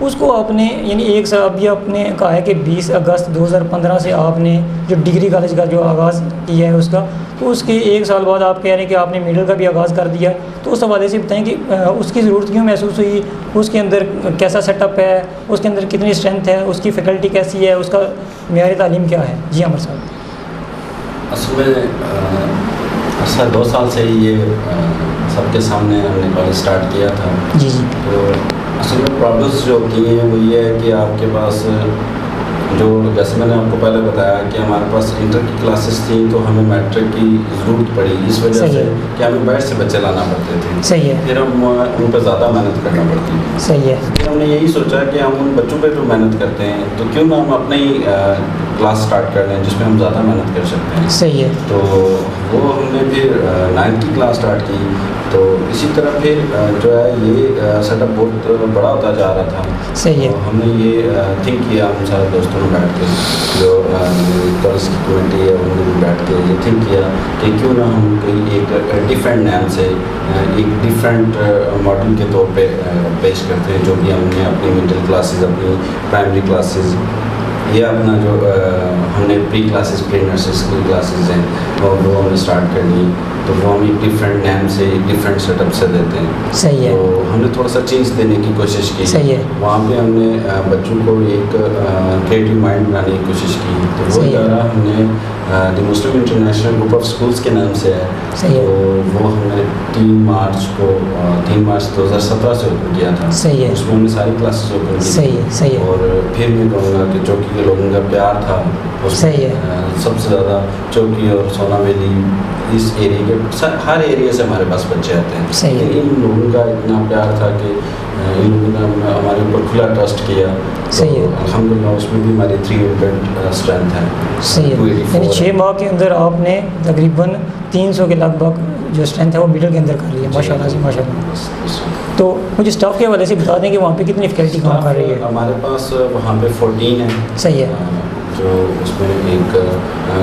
اس کو آپ نے یعنی ایک سال ابھی آپ نے کہا ہے کہ 20 اگست 2015 سے آپ نے جو ڈگری کالج کا جو آغاز کیا ہے اس کا، تو اس کے ایک سال بعد آپ کہہ رہے ہیں کہ آپ نے مڈل کا بھی آغاز کر دیا ہے، تو اس حوالے سے بتائیں کہ اس کی ضرورت کیوں محسوس ہوئی، اس کے اندر کیسا سیٹ اپ ہے، اس کے اندر کتنی اسٹرینتھ ہے، اس کی فیکلٹی کیسی ہے، اس کا معیار تعلیم کیا ہے؟ جی عمر صاحب۔ اصل میں اصل 2 سال سے ہی یہ سب کے سامنے ہم نے کالج اسٹارٹ کیا تھا۔ جی جی۔ تو اصل میں پرابلمس جو ہوتی ہیں وہ یہ ہے کہ آپ کے پاس جو جیسے میں نے آپ کو پہلے بتایا کہ ہمارے پاس انٹر کی کلاسز تھیں تو ہمیں میٹرک کی ضرورت پڑی اس وجہ سے کہ ہمیں باہر سے بچے لانا پڑتے تھے۔ صحیح ہے۔ پھر ہم ان پہ زیادہ محنت کرنا پڑتی ہے۔ صحیح ہے۔ پھر ہم نے یہی سوچا کہ ہم ان بچوں پہ جو محنت کرتے ہیں تو کیوں نہ ہم اپنا ہی کلاس اسٹارٹ کر لیں جس میں ہم زیادہ محنت کر سکتے ہیں۔ صحیح ہے۔ تو وہ ہم نے پھر 9 کی کلاس اسٹارٹ کی، تو اسی طرح پھر جو ہے یہ سیٹ اپ بہت بڑا ہوتا جا رہا تھا۔ صحیح ہے۔ ہم نے یہ تھنک کیا ہم سارے دوستوں نے بیٹھ کے، جو کالج کی کمیٹی ہے انہوں نے بیٹھ کے یہ تھنک کیا کہ کیوں نہ ہم کوئی ایک ڈفرینٹ نیم سے ایک ڈفرینٹ ماڈل کے طور پہ پیش کرتے ہیں، جو کہ ہم نے اپنی مڈل کلاسز، اپنی پرائمری کلاسز یا اپنا جو ہم نے pre classes, pre nursery school classes ہیں اور وہ ہم نے اسٹارٹ کر لی، تو وہ ہم ایک ڈفرینٹ نیم سے ایک ڈفرینٹ سیٹ اپ سے دیتے ہیں۔ صحیح ہے۔ تو ہم نے تھوڑا سا چینج دینے کی کوشش کی۔ صحیح ہے۔ وہاں پہ ہم نے بچوں کو ایک کریٹو مائنڈ بنانے کی کوشش کی، تو وہ ادارہ ہم نے دی مسلم انٹرنیشنل گروپ آف اسکولس کے نام سے ہے۔ صحیح ہے۔ تو وہ ہم نے 3 مارچ 2017 سے اوپن کیا تھا۔ صحیح ہے۔ اس میں ہم نے ساری کلاسز اوپن کی۔ صحیح ہے۔ صحیح ہے۔ اور پھر میں کہوں گا کہ چوکی کے لوگوں کا پیار تھا اس میں۔ صحیح ہے۔ سب سے زیادہ چوکی اور سونا ویلی اس ایریے کے ہر ایریے سے ہمارے پاس بچے آتے ہیں۔ صحیح ہے۔ ان لوگوں کا اتنا پیار تھا کہ ان لوگوں نے ہمارے اوپر کھلا ٹرسٹ کیا۔ صحیح ہے۔ الحمدللہ اس میں بھی ہماری 300 اسٹرینتھ ہے۔ صحیح ہے۔ یعنی 6 ماہ کے اندر آپ نے تقریباً 300 کے لگ بھگ جو اسٹرینتھ ہے وہ مڈل کے اندر کر لی ہے۔ ماشاء اللہ سے، ماشاء اللہ۔ تو مجھے اسٹاف کے حوالے سے بتا دیں کہ وہاں پہ کتنی فیکلٹی کام کر رہی ہے؟ ہمارے پاس وہاں پہ 14 ہے۔ صحیح ہے۔ جو اس میں ایک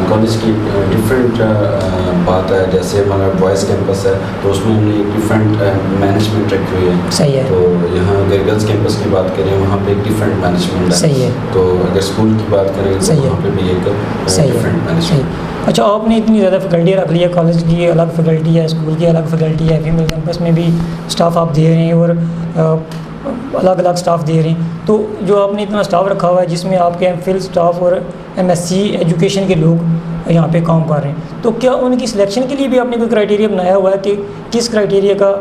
کالج کی ڈفرینٹ بات ہے، جیسے ہمارا بوائز کیمپس ہے تو اس میں ہم نے ایک ڈفرینٹ مینجمنٹ رکھی ہوئی ہے۔ صحیح ہے۔ تو یہاں اگر گرلس کیمپس کی بات کریں وہاں پہ ایک ڈفرینٹ مینجمنٹ ہے۔ صحیح ہے۔ تو اگر اسکول کی بات کریں تو وہاں پہ بھی ایک ڈفرینٹ مینجمنٹ۔ اچھا، آپ نے اتنی زیادہ فیکلٹی رکھ لی ہے، کالج کی الگ فیکلٹی ہے، اسکول کی الگ فیکلٹی ہے، فیمیل کیمپس میں بھی اسٹاف آپ دے رہے ہیں اور الگ الگ اسٹاف دے رہے ہیں، تو جو آپ نے اتنا اسٹاف رکھا ہوا ہے جس میں آپ کے ایم فل اسٹاف اور MSc ایجوکیشن کے لوگ یہاں پہ کام کر رہے ہیں، تو کیا ان کی سلیکشن کے لیے بھی آپ نے کوئی کرائٹیریا بنایا ہوا ہے کہ کس کرائٹیریا کا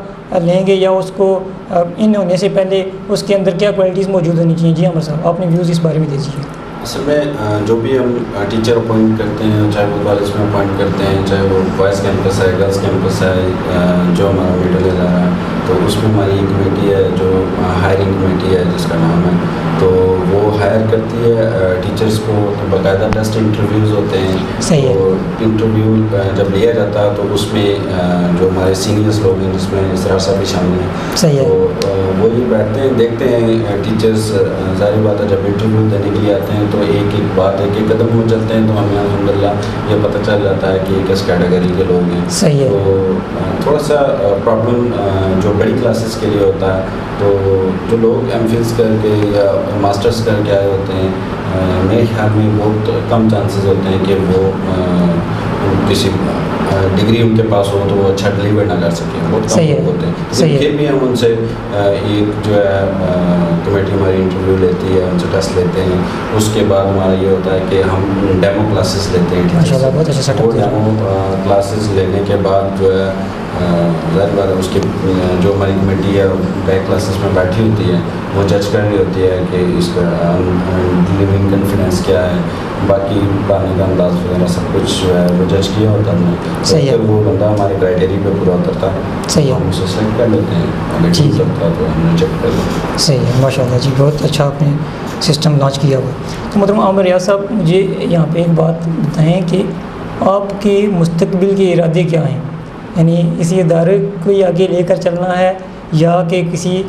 لیں گے، یا اس کو ان ہونے سے پہلے اس کے اندر کیا کوالٹیز موجود ہونی چاہیے؟ جی عمر صاحب، آپ نے ویوز اس بارے میں دیجیے۔ اصل میں جو بھی ہم ٹیچر اپوائنٹ کرتے ہیں، چاہے وہ کالج میں اپوائنٹ کرتے ہیں، چاہے وہ بوائز کیمپس ہے، گرلس کیمپس ہے، جو ہمارا مڈل ادارہ ہے، تو اس میں ہماری ایک کمیٹی ہے جو ہائرنگ کمیٹی ہے جس کا نام ہے، تو وہ ہائر کرتی ہے ٹیچرس کو، تو باقاعدہ ٹیسٹ انٹرویوز ہوتے ہیں۔ صحیح ہے۔ تو انٹرویو جب لیا جاتا ہے تو اس میں جو ہمارے سینئرس لوگ ہیں جس میں اسرار صاحب بھی شامل ہیں، صحیح ہے، تو وہی بیٹھتے ہیں، دیکھتے ہیں ٹیچرس، ظاہر بات ہے جب انٹرویو دینے کے لیے آتے ہیں تو ایک ایک بات ایک ایک قدم میں چلتے ہیں، تو ہمیں الحمدللہ یہ پتہ چل جاتا ہے کہ یہ کس کیٹیگری کے لوگ ہیں۔ صحیح ہے۔ تو تھوڑا سا پرابلم جو بڑی کلاسز کے لیے ہوتا ہے، تو جو لوگ ایم فلس کر کے یا ماسٹرس کر کے آئے ہوتے ہیں، میرے خیال میں بہت کم چانسز ہوتے ہیں کہ وہ کسی ڈگری ان کے پاس ہو تو وہ اچھا ڈلیور نہ کر سکیں، بہت کم لوگ ہوتے ہیں۔ لیکن پھر بھی ہم ان سے ایک جو ہے کمیٹی ہماری انٹرویو لیتی ہے، ان سے ٹیسٹ لیتے ہیں، اس کے بعد ہمارا یہ ہوتا ہے کہ ہم ڈیمو کلاسز لیتے ہیں۔ بہت اچھا سیٹ اپ۔ وہ ڈیمو کلاسز لینے کے بعد جو ہے ظاہر بات ہے اس کی جو ہماری کمیٹی ہے بیک کلاسز میں بیٹھی ہوتی ہے، وہ جج کر رہی ہوتی ہے کہ اس کا ڈلیورنگ کانفیڈنس کیا ہے، باقی پڑھانے کا انداز وغیرہ سب کچھ جو ہے وہ جج کیا ہوتا ہے۔ صحیح ہے۔ وہ بندہ ہمارے کرائٹیریا پہ پورا اترتا ہے، صحیح ہے، ہم اسے سلیکٹ کر لیتے ہیں، اگر ٹھیک لگتا ہے تو ہم نے چیک کر لیا۔ صحیح ہے، ماشاء اللہ جی، بہت اچھا آپ نے سسٹم لانچ کیا ہوا۔ تو محترم عامر ریاض صاحب، مجھے یہاں پہ ایک بات بتائیں کہ آپ کے مستقبل کے ارادے کیا ہیں؟ یعنی اسی ادارے کو ہی آگے لے کر چلنا ہے یا کہ کسی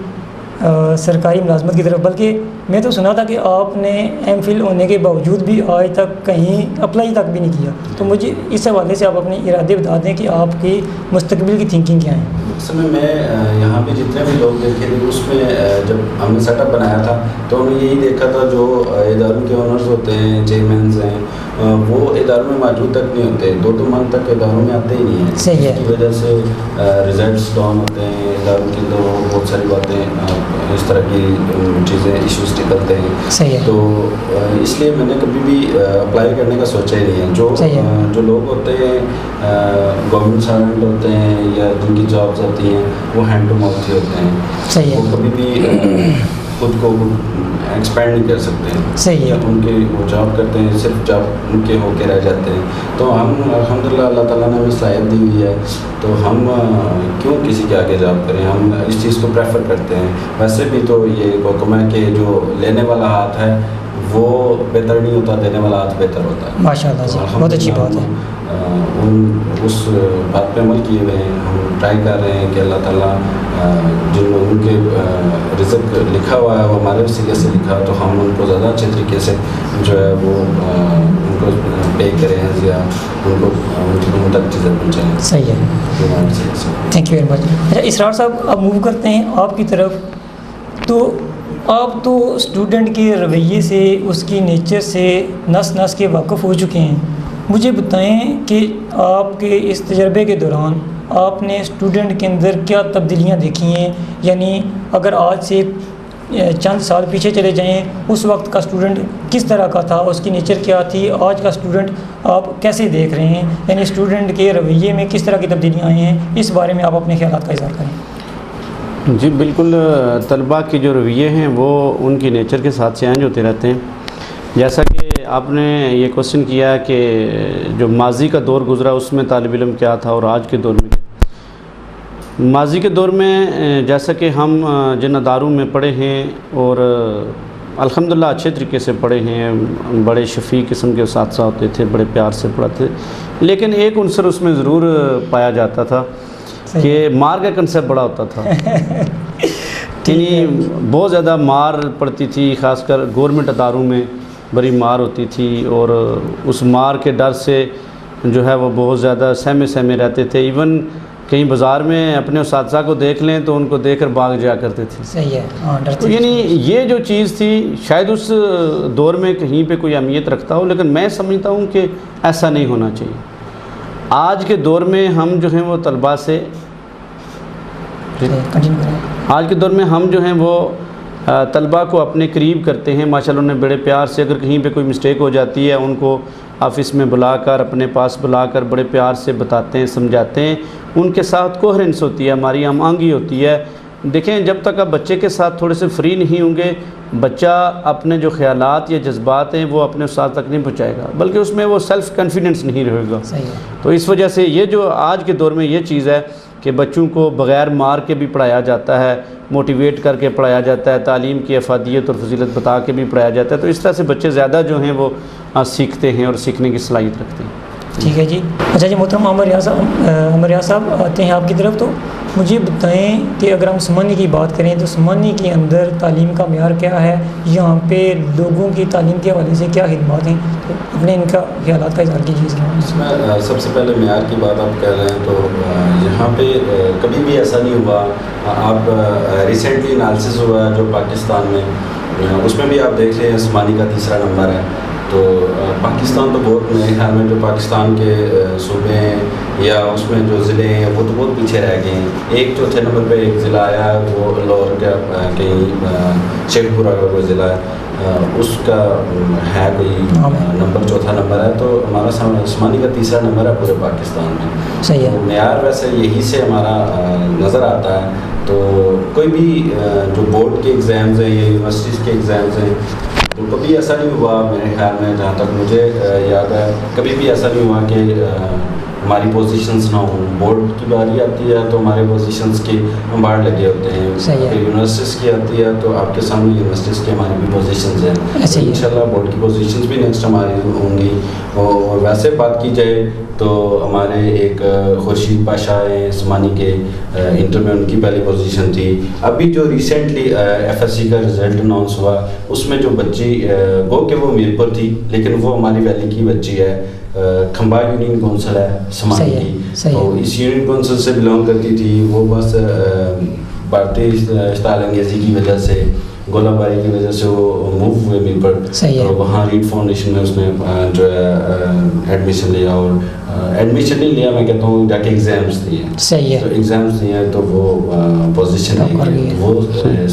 سرکاری ملازمت کی طرف، بلکہ میں تو سنا تھا کہ آپ نے ایم فل ہونے کے باوجود بھی آج تک کہیں اپلائی تک بھی نہیں کیا، تو مجھے اس حوالے سے آپ اپنے ارادے بتا دیں کہ آپ کی مستقبل کی تھنکنگ کیا ہے؟ اصل میں یہاں پہ جتنے بھی لوگ دیکھے تھے اس میں جب ہم نے سیٹ اپ بنایا تھا تو ہم نے یہی دیکھا تھا جو اداروں کے آنرز ہوتے ہیں، چیئرمینز ہیں، وہ اداروں میں موجود تک نہیں ہوتے، 2 منتھ تک اداروں میں آتے ہی نہیں ہیں. صحیح ہے. اس کی وجہ سے ریزلٹس ڈاؤن ہوتے ہیں اداروں کے اندر، بہت ساری باتیں اس طرح کی چیزیں ایشوز نکلتے ہیں. صحیح ہے. تو اس لیے میں نے کبھی بھی اپلائی کرنے کا سوچا ہی نہیں ہے. جو لوگ ہوتے ہیں گورنمنٹ سروینٹ ہوتے ہیں یا جن کی جابس ہوتی ہیں وہ ہینڈ ٹو ماؤتھ ہی ہوتے ہیں. صحیح ہے. وہ کبھی بھی خود کو ایکسپینڈ نہیں کر سکتے ہیں. صحیح ہے. ان کے وہ جاب کرتے ہیں، صرف جاب ان کے ہو کے رہ جاتے ہیں. تو ہم الحمدللہ اللہ تعالیٰ نے ہمیں صلاحیت دی ہوئی ہے، تو ہم کیوں کسی کے آگے جاب کریں، ہم اس چیز کو پریفر کرتے ہیں. ویسے بھی تو یہ حکم ہے کہ جو لینے والا ہاتھ ہے وہ بہتر نہیں ہوتا، دینے والا ہاتھ بہتر ہوتا ہے. ماشاء اللہ جی، بہت اچھی بات ہے. اس بات پہ عمل کیے ہوئے ہیں. ہم ٹرائی کر رہے ہیں کہ اللہ تعالیٰ جن لوگوں کے رزق لکھا ہوا ہے وہ ہمارے وسیلے سے لکھا ہے، تو ہم ان کو زیادہ اچھے طریقے سے جو ہے وہ ان کو پے کریں یا ان کو ان تک چیزیں پہنچائیں. صحیح ہے. Thank you very much. اچھا اسرار صاحب، اب موو کرتے ہیں آپ کی طرف. تو آپ تو اسٹوڈنٹ کے رویے سے، اس کی نیچر سے نس نس کے واقف ہو چکے ہیں. مجھے بتائیں کہ آپ کے اس تجربے کے دوران آپ نے اسٹوڈنٹ کے اندر کیا تبدیلیاں دیکھی ہیں؟ یعنی اگر آج سے چند سال پیچھے چلے جائیں، اس وقت کا اسٹوڈنٹ کس طرح کا تھا، اس کی نیچر کیا تھی، آج کا اسٹوڈنٹ آپ کیسے دیکھ رہے ہیں؟ یعنی اسٹوڈنٹ کے رویے میں کس طرح کی تبدیلیاں آئی ہیں، اس بارے میں آپ اپنے خیالات کا اظہار کریں. جی بالکل، طلباء کے جو رویے ہیں وہ ان کی نیچر کے ساتھ چینج ہوتے رہتے ہیں. جیسا کہ آپ نے یہ کوشچن کیا کہ جو ماضی کا دور گزرا اس میں طالب علم کیا تھا اور آج کے دور میں کیا. ماضی کے دور میں جیسا کہ ہم جن اداروں میں پڑھے ہیں اور الحمدللہ اچھے طریقے سے پڑھے ہیں، بڑے شفیق قسم کے اساتذہ ہوتے تھے، بڑے پیار سے پڑھاتے تھے، لیکن ایک عنصر اس میں ضرور پایا جاتا تھا کہ مار کا کنسیپٹ بڑا ہوتا تھا. یعنی بہت زیادہ مار پڑتی تھی، خاص کر گورنمنٹ اداروں میں بڑی مار ہوتی تھی، اور اس مار کے ڈر سے جو ہے وہ بہت زیادہ سہمے رہتے تھے. ایون کہیں بازار میں اپنے اساتذہ کو دیکھ لیں تو ان کو دیکھ کر بھاگ جایا کرتے تھے. صحیح ہے. تو یعنی یہ جو چیز تھی شاید اس دور میں کہیں پہ کوئی اہمیت رکھتا ہو، لیکن میں سمجھتا ہوں کہ ایسا نہیں ہونا چاہیے. آج کے دور میں ہم جو ہیں وہ طلباء سے آج کے دور میں ہم جو ہیں وہ طلباء کو اپنے قریب کرتے ہیں. ماشاءاللہ انہیں بڑے پیار سے، اگر کہیں پہ کوئی مسٹیک ہو جاتی ہے ان کو آفس میں بلا کر، اپنے پاس بلا کر بڑے پیار سے بتاتے ہیں، سمجھاتے ہیں. ان کے ساتھ کوہرنس ہوتی ہے، ہماری ہم آہنگی ہوتی ہے. دیکھیں جب تک آپ بچے کے ساتھ تھوڑے سے فری نہیں ہوں گے، بچہ اپنے جو خیالات یا جذبات ہیں وہ اپنے استاد تک نہیں پہنچائے گا، بلکہ اس میں وہ سیلف کانفیڈنس نہیں رہے گا. تو اس وجہ سے یہ جو آج کے دور میں یہ چیز ہے کہ بچوں کو بغیر مار کے بھی پڑھایا جاتا ہے، موٹیویٹ کر کے پڑھایا جاتا ہے، تعلیم کی افادیت اور فضیلت بتا کے بھی پڑھایا جاتا ہے. تو اس طرح سے بچے زیادہ جو ہیں وہ سیکھتے ہیں اور سیکھنے کی صلاحیت رکھتے ہیں. ٹھیک ہے جی. اچھا جی محترم عمر ریاض صاحب آتے ہیں آپ کی طرف. تو مجھے بتائیں کہ اگر ہم سمانی کی بات کریں تو سمانی کے اندر تعلیم کا معیار کیا ہے، یہاں پہ لوگوں کی تعلیم کے حوالے سے کیا خدمات ہیں، تو اپنے ان کا خیالات کا اظہار کیجیے. اس میں سب سے پہلے معیار کی بات آپ کہہ رہے ہیں تو یہاں پہ کبھی بھی ایسا نہیں ہوا. آپ ریسنٹلی انالیسس ہوا ہے جو پاکستان میں، اس میں بھی آپ دیکھ لیں سمانی کا 3 نمبر ہے. تو پاکستان تو بہت میرے خیال میں جو پاکستان کے صوبے ہیں یا اس میں جو ضلع ہیں وہ تو بہت پیچھے رہ گئے ہیں. ایک چوتھے نمبر پہ ایک ضلع آیا ہے، وہ لاہور کا کہیں شیخ پورہ کا کوئی ضلع ہے، اس کا ہے کوئی نمبر، چوتھا نمبر ہے. تو ہمارا سمانی کا 3 نمبر ہے پورے پاکستان میں. صحیح ہے. معیار ویسے یہی سے ہمارا نظر آتا ہے. تو کوئی بھی جو بورڈ کے ایگزامز ہیں یا یونیورسٹیز کے ایگزامز ہیں تو کبھی ایسا نہیں ہوا میرے خیال میں، جہاں تک مجھے یاد ہے کبھی بھی ایسا نہیں ہوا کہ ہماری پوزیشنز نہ ہوں. بورڈ کی باری آتی ہے تو ہمارے پوزیشنز کے باہر لگے ہوتے ہیں. اگر یونیورسٹیز کی آتی ہے تو آپ کے سامنے یونیورسٹیز کی ہماری بھی پوزیشنز ہیں. ان شاء اللہ بورڈ کی پوزیشنز بھی نیکسٹ ہماری ہوں گی. اور ویسے بات کی جائے تو ہمارے ایک خورشید پاشا ہیں عثمانی کے, انٹر میں ان کی پہلی پوزیشن تھی. ابھی جو ریسنٹلی ایف ایس سی کا رزلٹ اناؤنس ہوا اس میں جو بچی گو کہ وہ میرپور تھی لیکن وہ ہماری ویلی کی بچی ہے, کھمبا یونین کونسل ہے سمانی کی, تو اس یونین کونسل سے بلانگ کرتی تھی. وہ بس بھارتی اشتعال انگیزی کی وجہ سے, گولہ باری کی وجہ سے وہ موو ہوئے مل پر, تو وہاں ریڈ فاؤنڈیشن میں اس نے جو ہے ایڈمیشن لیا. اور ایڈمیشن نہیں لیا, میں کہتا ہوں جا کے ایگزامس دیے. صحیح ہے, تو ایگزامس دیے ہیں تو وہ پوزیشن ہے, وہ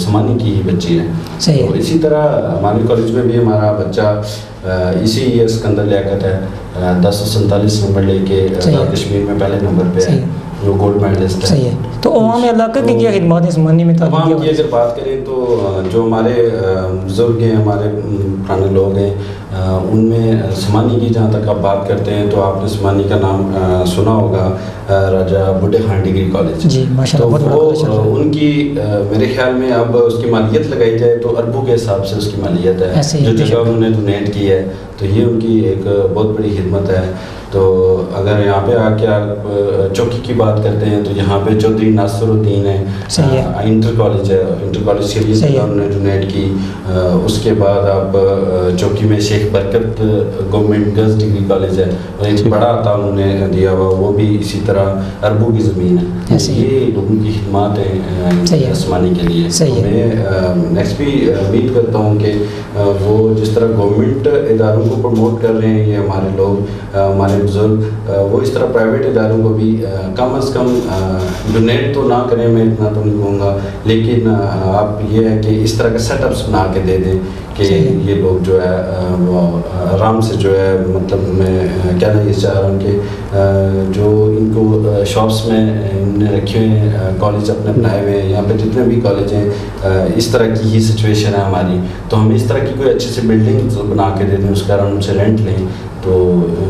سمانی کی ہی بچی ہے. تو اسی طرح ہمارے کالج میں بھی ہمارا بچہ اسی ایئر سکندر لیاقت ہے, 1047 نمبر لے کے کشمیر میں پہلے نمبر پہ ہے, جو گولڈ میڈلسٹ ہے. صحیح ہے. تو عوام علاقہ کی کیا خدمات ہیں سمانی میں؟ عوام کی اگر بات کریں تو جو ہمارے بزرگ ہیں, ہمارے پرانے لوگ ہیں, ان میں سمانی کی جہاں تک آپ بات کرتے ہیں تو آپ نے سمانی کا نام سنا ہوگا, راجہ بڈھے خان ڈگری کالج. جی ماشاء اللہ. تو وہ ان کی میرے خیال میں اب اس کی مالیت لگائی جائے تو اربوں کے حساب سے اس کی مالیت ہے, جو جگہ انہوں نے ڈونیٹ کی ہے. تو یہ ان کی ایک بہت بڑی خدمت ہے. تو اگر یہاں پہ آ کے آپ چوکی کی بات کرتے ہیں تو یہاں پہ چودھری ناصر الدین ہے, انٹر کالج ہے, انٹر کالج کے لیے انہوں نے ڈونیٹ کی. اس کے بعد آپ چوکی میں شیخ برکت گورنمنٹ گرلز ڈگری کالج ہے, ایک بڑا عطا انہوں نے دیا ہوا, وہ بھی اسی طرح اربوں کی زمین ہے. یہ لوگوں کی خدمات ہیں عثمانی کے لیے. میں نیکسٹ بھی امید کرتا ہوں کہ وہ جس طرح گورنمنٹ اداروں کو پروموٹ کر رہے ہیں یہ ہمارے لوگ, ہمارے بزرگ, وہ اس طرح پرائیویٹ اداروں کو بھی کم از کم ڈونیٹ تو نہ کریں, میں اتنا تو نہیں کہوں گا, لیکن آپ یہ ہے کہ اس طرح کے سیٹ اپس بنا کے دے دیں کہ یہ لوگ جو ہے وہ آرام سے جو ہے, مطلب میں کہنا یہ چاہ رہا ہوں کہ جو ان کو شاپس میں ان نے رکھے ہوئے ہیں, کالج اپنے بنائے ہوئے ہیں, یہاں پہ جتنے بھی کالج ہیں اس طرح کی ہی سچویشن ہے ہماری, تو ہم اس طرح کی کوئی اچھی سی بلڈنگ بنا کے دے دیں, اس کا ان سے رینٹ لیں. تو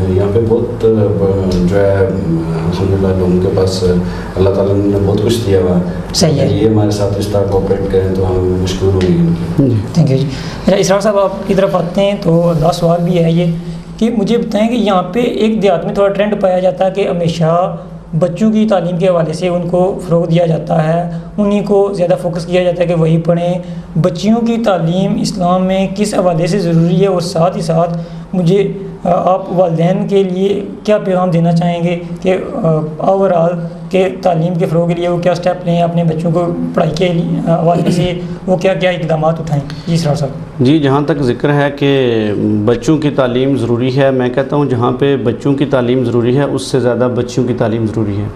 یہاں پہ بہت جو ہے الحمدللہ لوگوں کے پاس اللہ تعالیٰ نے بہت کچھ دیا ہوا ہے. یہ ہمارے ساتھ اس طرح کوآپریٹ کریں تو ہم مشکور ہوں گے. تھینک یو جی. اچھا اسرار صاحب آپ کی طرف آتے ہیں تو لاسٹ سوال بھی ہے یہ کہ مجھے بتائیں کہ یہاں پہ ایک دیہات میں تھوڑا ٹرینڈ پایا جاتا ہے کہ ہمیشہ بچوں کی تعلیم کے حوالے سے ان کو فروغ دیا جاتا ہے, انہیں کو زیادہ فوکس کیا جاتا ہے کہ وہی پڑھیں. بچیوں کی تعلیم اسلام میں کس حوالے سے ضروری ہے, اور ساتھ ہی ساتھ مجھے آپ والدین کے لیے کیا پیغام دینا چاہیں گے کہ اوور آل کہ تعلیم کے فروغ کے لیے وہ کیا سٹیپ لیں, اپنے بچوں کو پڑھائی کے حوالے سے وہ کیا کیا اقدامات اٹھائیں؟ جی اسرار صاحب. جی جہاں تک ذکر ہے کہ بچوں کی تعلیم ضروری ہے, میں کہتا ہوں جہاں پہ بچوں کی تعلیم ضروری ہے اس سے زیادہ بچیوں کی تعلیم ضروری ہے,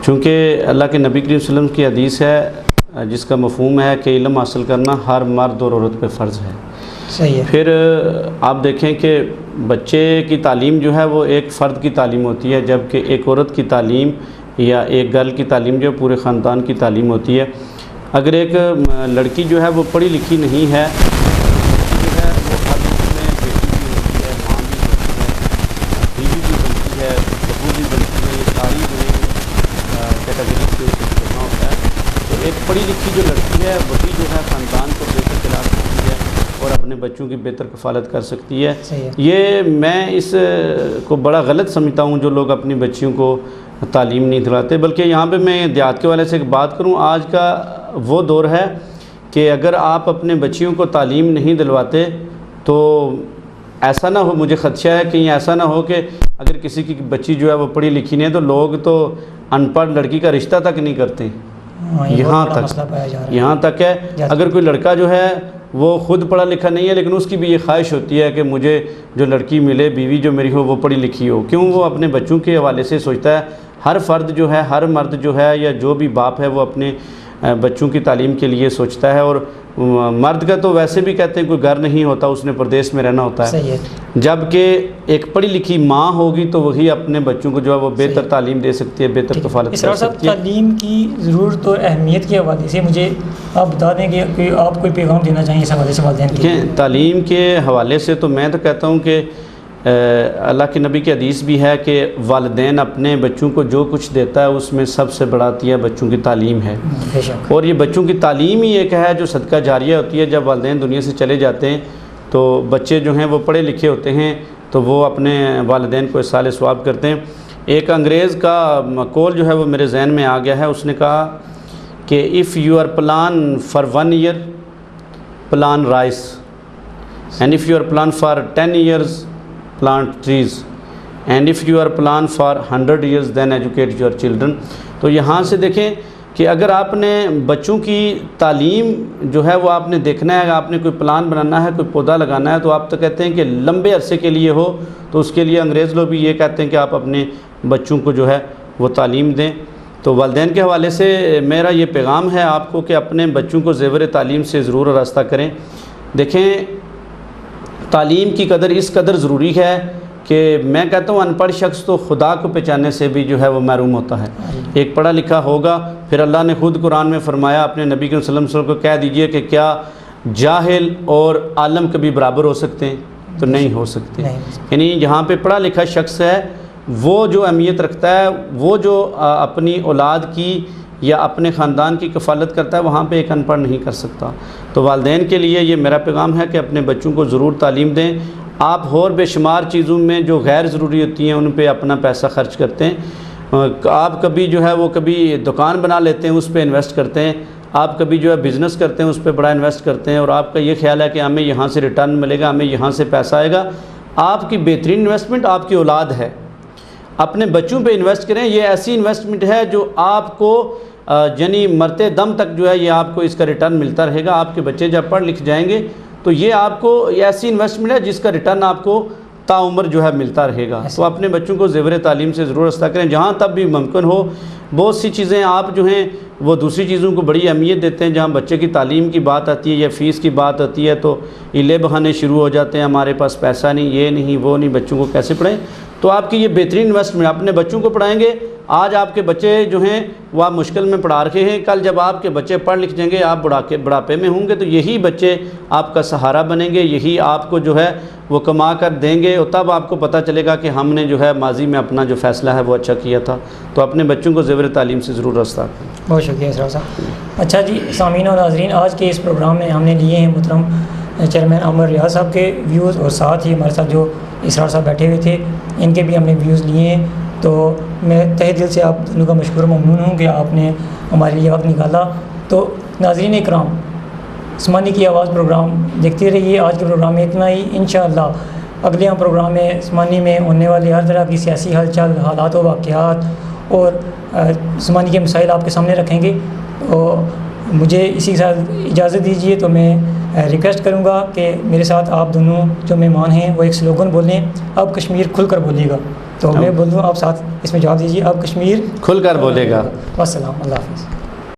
چونکہ اللہ کے نبی کریم صلی اللہ علیہ وسلم کی حدیث ہے جس کا مفہوم ہے کہ علم حاصل کرنا ہر مرد اور عورت پہ فرض ہے. صحیح ہے. پھر آپ دیکھیں کہ بچے کی تعلیم جو ہے وہ ایک فرد کی تعلیم ہوتی ہے, جبکہ ایک عورت کی تعلیم یا ایک گرل کی تعلیم جو پورے خاندان کی تعلیم ہوتی ہے. اگر ایک لڑکی جو ہے وہ پڑھی لکھی نہیں ہے جو ہے وہ ہر اس میں بیٹی بھی ہوتی ہے, ماں بھی ہوتی ہے, بیوی بھی بنتی ہے, بہو بھی بنتی ہے, یہ ساری جو ہے کیٹیگریز کے اوپر کرنا ہوتا ہے. تو ایک پڑھی لکھی جو لڑکی ہے وہی جو ہے خاندان کو بہتر کھلا سکتی ہے اور اپنے بچوں کی بہتر کفالت کر سکتی ہے. یہ میں اس کو بڑا غلط سمجھتا ہوں جو لوگ اپنی بچیوں کو تعلیم نہیں دلاتے. بلکہ یہاں پہ میں دیہات کے والے سے ایک بات کروں, آج کا وہ دور ہے کہ اگر آپ اپنے بچیوں کو تعلیم نہیں دلواتے تو ایسا نہ ہو, مجھے خدشہ ہے کہ ایسا نہ ہو کہ اگر کسی کی بچی جو ہے وہ پڑھی لکھی نہیں ہے تو لوگ تو ان پڑھ لڑکی کا رشتہ تک نہیں کرتے. یہاں تک ہے اگر کوئی لڑکا جو ہے وہ خود پڑھا لکھا نہیں ہے لیکن اس کی بھی یہ خواہش ہوتی ہے کہ مجھے جو لڑکی ملے, بیوی جو میری ہو وہ پڑھی لکھی ہو. کیوں؟ وہ اپنے بچوں کے حوالے سے سوچتا ہے. ہر فرد جو ہے, ہر مرد جو ہے یا جو بھی باپ ہے وہ اپنے بچوں کی تعلیم کے لیے سوچتا ہے. اور مرد کا تو ویسے بھی کہتے ہیں کوئی گھر نہیں ہوتا, اس نے پردیس میں رہنا ہوتا ہے. جبکہ ایک پڑھی لکھی ماں ہوگی تو وہی اپنے بچوں کو جو ہے وہ بہتر تعلیم دے سکتی ہے, بہتر کفالت کر سکتی ہے. تعلیم کی ضرورت اور اہمیت کے حوالے سے مجھے آپ بتا دیں کہ آپ کوئی پیغام دینا چاہیں اس حوالے سے والدین کے. تعلیم کے حوالے سے تو میں تو کہتا ہوں کہ اللہ کے نبی کی حدیث بھی ہے کہ والدین اپنے بچوں کو جو کچھ دیتا ہے اس میں سب سے بڑا عطیہ بچوں کی تعلیم ہے، بے شک۔ اور یہ بچوں کی تعلیم ہی ایک ہے جو صدقہ جاریہ ہوتی ہے۔ جب والدین دنیا سے چلے جاتے ہیں تو بچے جو ہیں وہ پڑھے لکھے ہوتے ہیں تو وہ اپنے والدین کو احسان ثواب کرتے ہیں۔ ایک انگریز کا مقول جو ہے وہ میرے ذہن میں آ گیا ہے، اس نے کہا کہ if you are plan for 1 year plan rice and if you are plan for 10 years plant trees and if you are plan for 100 years then educate your children. تو یہاں سے دیکھیں کہ اگر آپ نے بچوں کی تعلیم جو ہے وہ آپ نے دیکھنا ہے، آپ نے کوئی پلان بنانا ہے، کوئی پودا لگانا ہے، تو آپ تو کہتے ہیں کہ لمبے عرصے کے لیے ہو، تو اس کے لیے انگریز لوگ بھی یہ کہتے ہیں کہ آپ اپنے بچوں کو جو ہے وہ تعلیم دیں۔ تو والدین کے حوالے سے میرا یہ پیغام ہے آپ کو کہ اپنے بچوں کو زیور تعلیم سے ضرور آراستہ کریں۔ دیکھیں تعلیم کی قدر اس قدر ضروری ہے کہ میں کہتا ہوں ان پڑھ شخص تو خدا کو پہچاننے سے بھی جو ہے وہ محروم ہوتا ہے۔ ایک پڑھا لکھا ہوگا، پھر اللہ نے خود قرآن میں فرمایا، اپنے نبی کے صلی اللہ علیہ وسلم کو کہہ دیجئے کہ کیا جاہل اور عالم کبھی برابر ہو سکتے ہیں؟ تو نہیں ہو سکتے۔ یعنی جہاں پہ پڑھا لکھا شخص ہے وہ جو اہمیت رکھتا ہے، وہ جو اپنی اولاد کی یا اپنے خاندان کی کفالت کرتا ہے، وہاں پہ ایک ان پڑھ نہیں کر سکتا۔ تو والدین کے لیے یہ میرا پیغام ہے کہ اپنے بچوں کو ضرور تعلیم دیں۔ آپ اور بے شمار چیزوں میں جو غیر ضروری ہوتی ہیں ان پہ اپنا پیسہ خرچ کرتے ہیں۔ آپ کبھی جو ہے وہ کبھی دکان بنا لیتے ہیں، اس پہ انویسٹ کرتے ہیں، آپ کبھی جو ہے بزنس کرتے ہیں اس پہ بڑا انویسٹ کرتے ہیں، اور آپ کا یہ خیال ہے کہ ہمیں یہاں سے ریٹرن ملے گا، ہمیں یہاں سے پیسہ آئے گا۔ آپ کی بہترین انویسٹمنٹ آپ کی اولاد ہے۔ اپنے بچوں پہ انویسٹ کریں، یہ ایسی انویسٹمنٹ ہے جو آپ کو یعنی مرتے دم تک جو ہے یہ آپ کو اس کا ریٹرن ملتا رہے گا۔ آپ کے بچے جب پڑھ لکھ جائیں گے تو یہ آپ کو ایسی انویسٹمنٹ ہے جس کا ریٹرن آپ کو تا عمر جو ہے ملتا رہے گا۔ تو اپنے بچوں کو زیور تعلیم سے ضرور آراستہ کریں جہاں تب بھی ممکن ہو۔ بہت سی چیزیں آپ جو ہیں وہ دوسری چیزوں کو بڑی اہمیت دیتے ہیں، جہاں بچے کی تعلیم کی بات آتی ہے یا فیس کی بات آتی ہے تو ہیلے بہانے شروع ہو جاتے ہیں، ہمارے پاس پیسہ نہیں، یہ نہیں وہ نہیں، بچوں کو کیسے پڑھائیں؟ تو آپ کی یہ بہترین انویسٹمنٹ، اپنے بچوں کو پڑھائیں گے۔ آج آپ کے بچے جو ہیں وہ آپ مشکل میں پڑھا رکھے ہیں، کل جب آپ کے بچے پڑھ لکھ جائیں گے، آپ بڑھاپے میں ہوں گے تو یہی بچے آپ کا سہارا بنیں گے، یہی آپ کو جو ہے وہ کما کر دیں گے، اور تب آپ کو پتہ چلے گا کہ ہم نے جو ہے ماضی میں اپنا جو فیصلہ ہے وہ اچھا کیا تھا۔ تو اپنے بچوں کو زیور تعلیم سے ضرور آراستہ کریں۔ بہت شکریہ اسرار صاحب۔ اچھا جی سامعین اور ناظرین، آج کے اس پروگرام میں ہم نے لیے ہیں محترم چیئرمین عامر ریاض صاحب کے ویوز، اور ساتھ ہی ہمارے ساتھ جو اسرار صاحب بیٹھے ہوئے تھے ان کے بھی ہم نے ویوز لیے ہیں۔ تو میں تہہ دل سے آپ دونوں کا مشکور ممنون ہوں کہ آپ نے ہمارے لیے وقت نکالا۔ تو ناظرین اکرام، عثمانی کی آواز پروگرام دیکھتے رہیے۔ آج کے پروگرام میں اتنا ہی، انشاءاللہ اگلے ہم پروگرام میں عثمانی میں ہونے والے ہر طرح کی سیاسی ہلچل، حالات و واقعات اور عثمانی کے مسائل آپ کے سامنے رکھیں گے۔ تو مجھے اسی کے ساتھ اجازت دیجیے، تو میں ریکویسٹ کروں گا کہ میرے ساتھ آپ دونوں جو مہمان ہیں وہ ایک سلوگن بولیں، اب کشمیر کھل کر بولیے گا۔ تو میں بول دوں، آپ ساتھ اس میں جواب دیجیے، اب کشمیر کھل کر بولے گا۔ والسلام، اللہ حافظ۔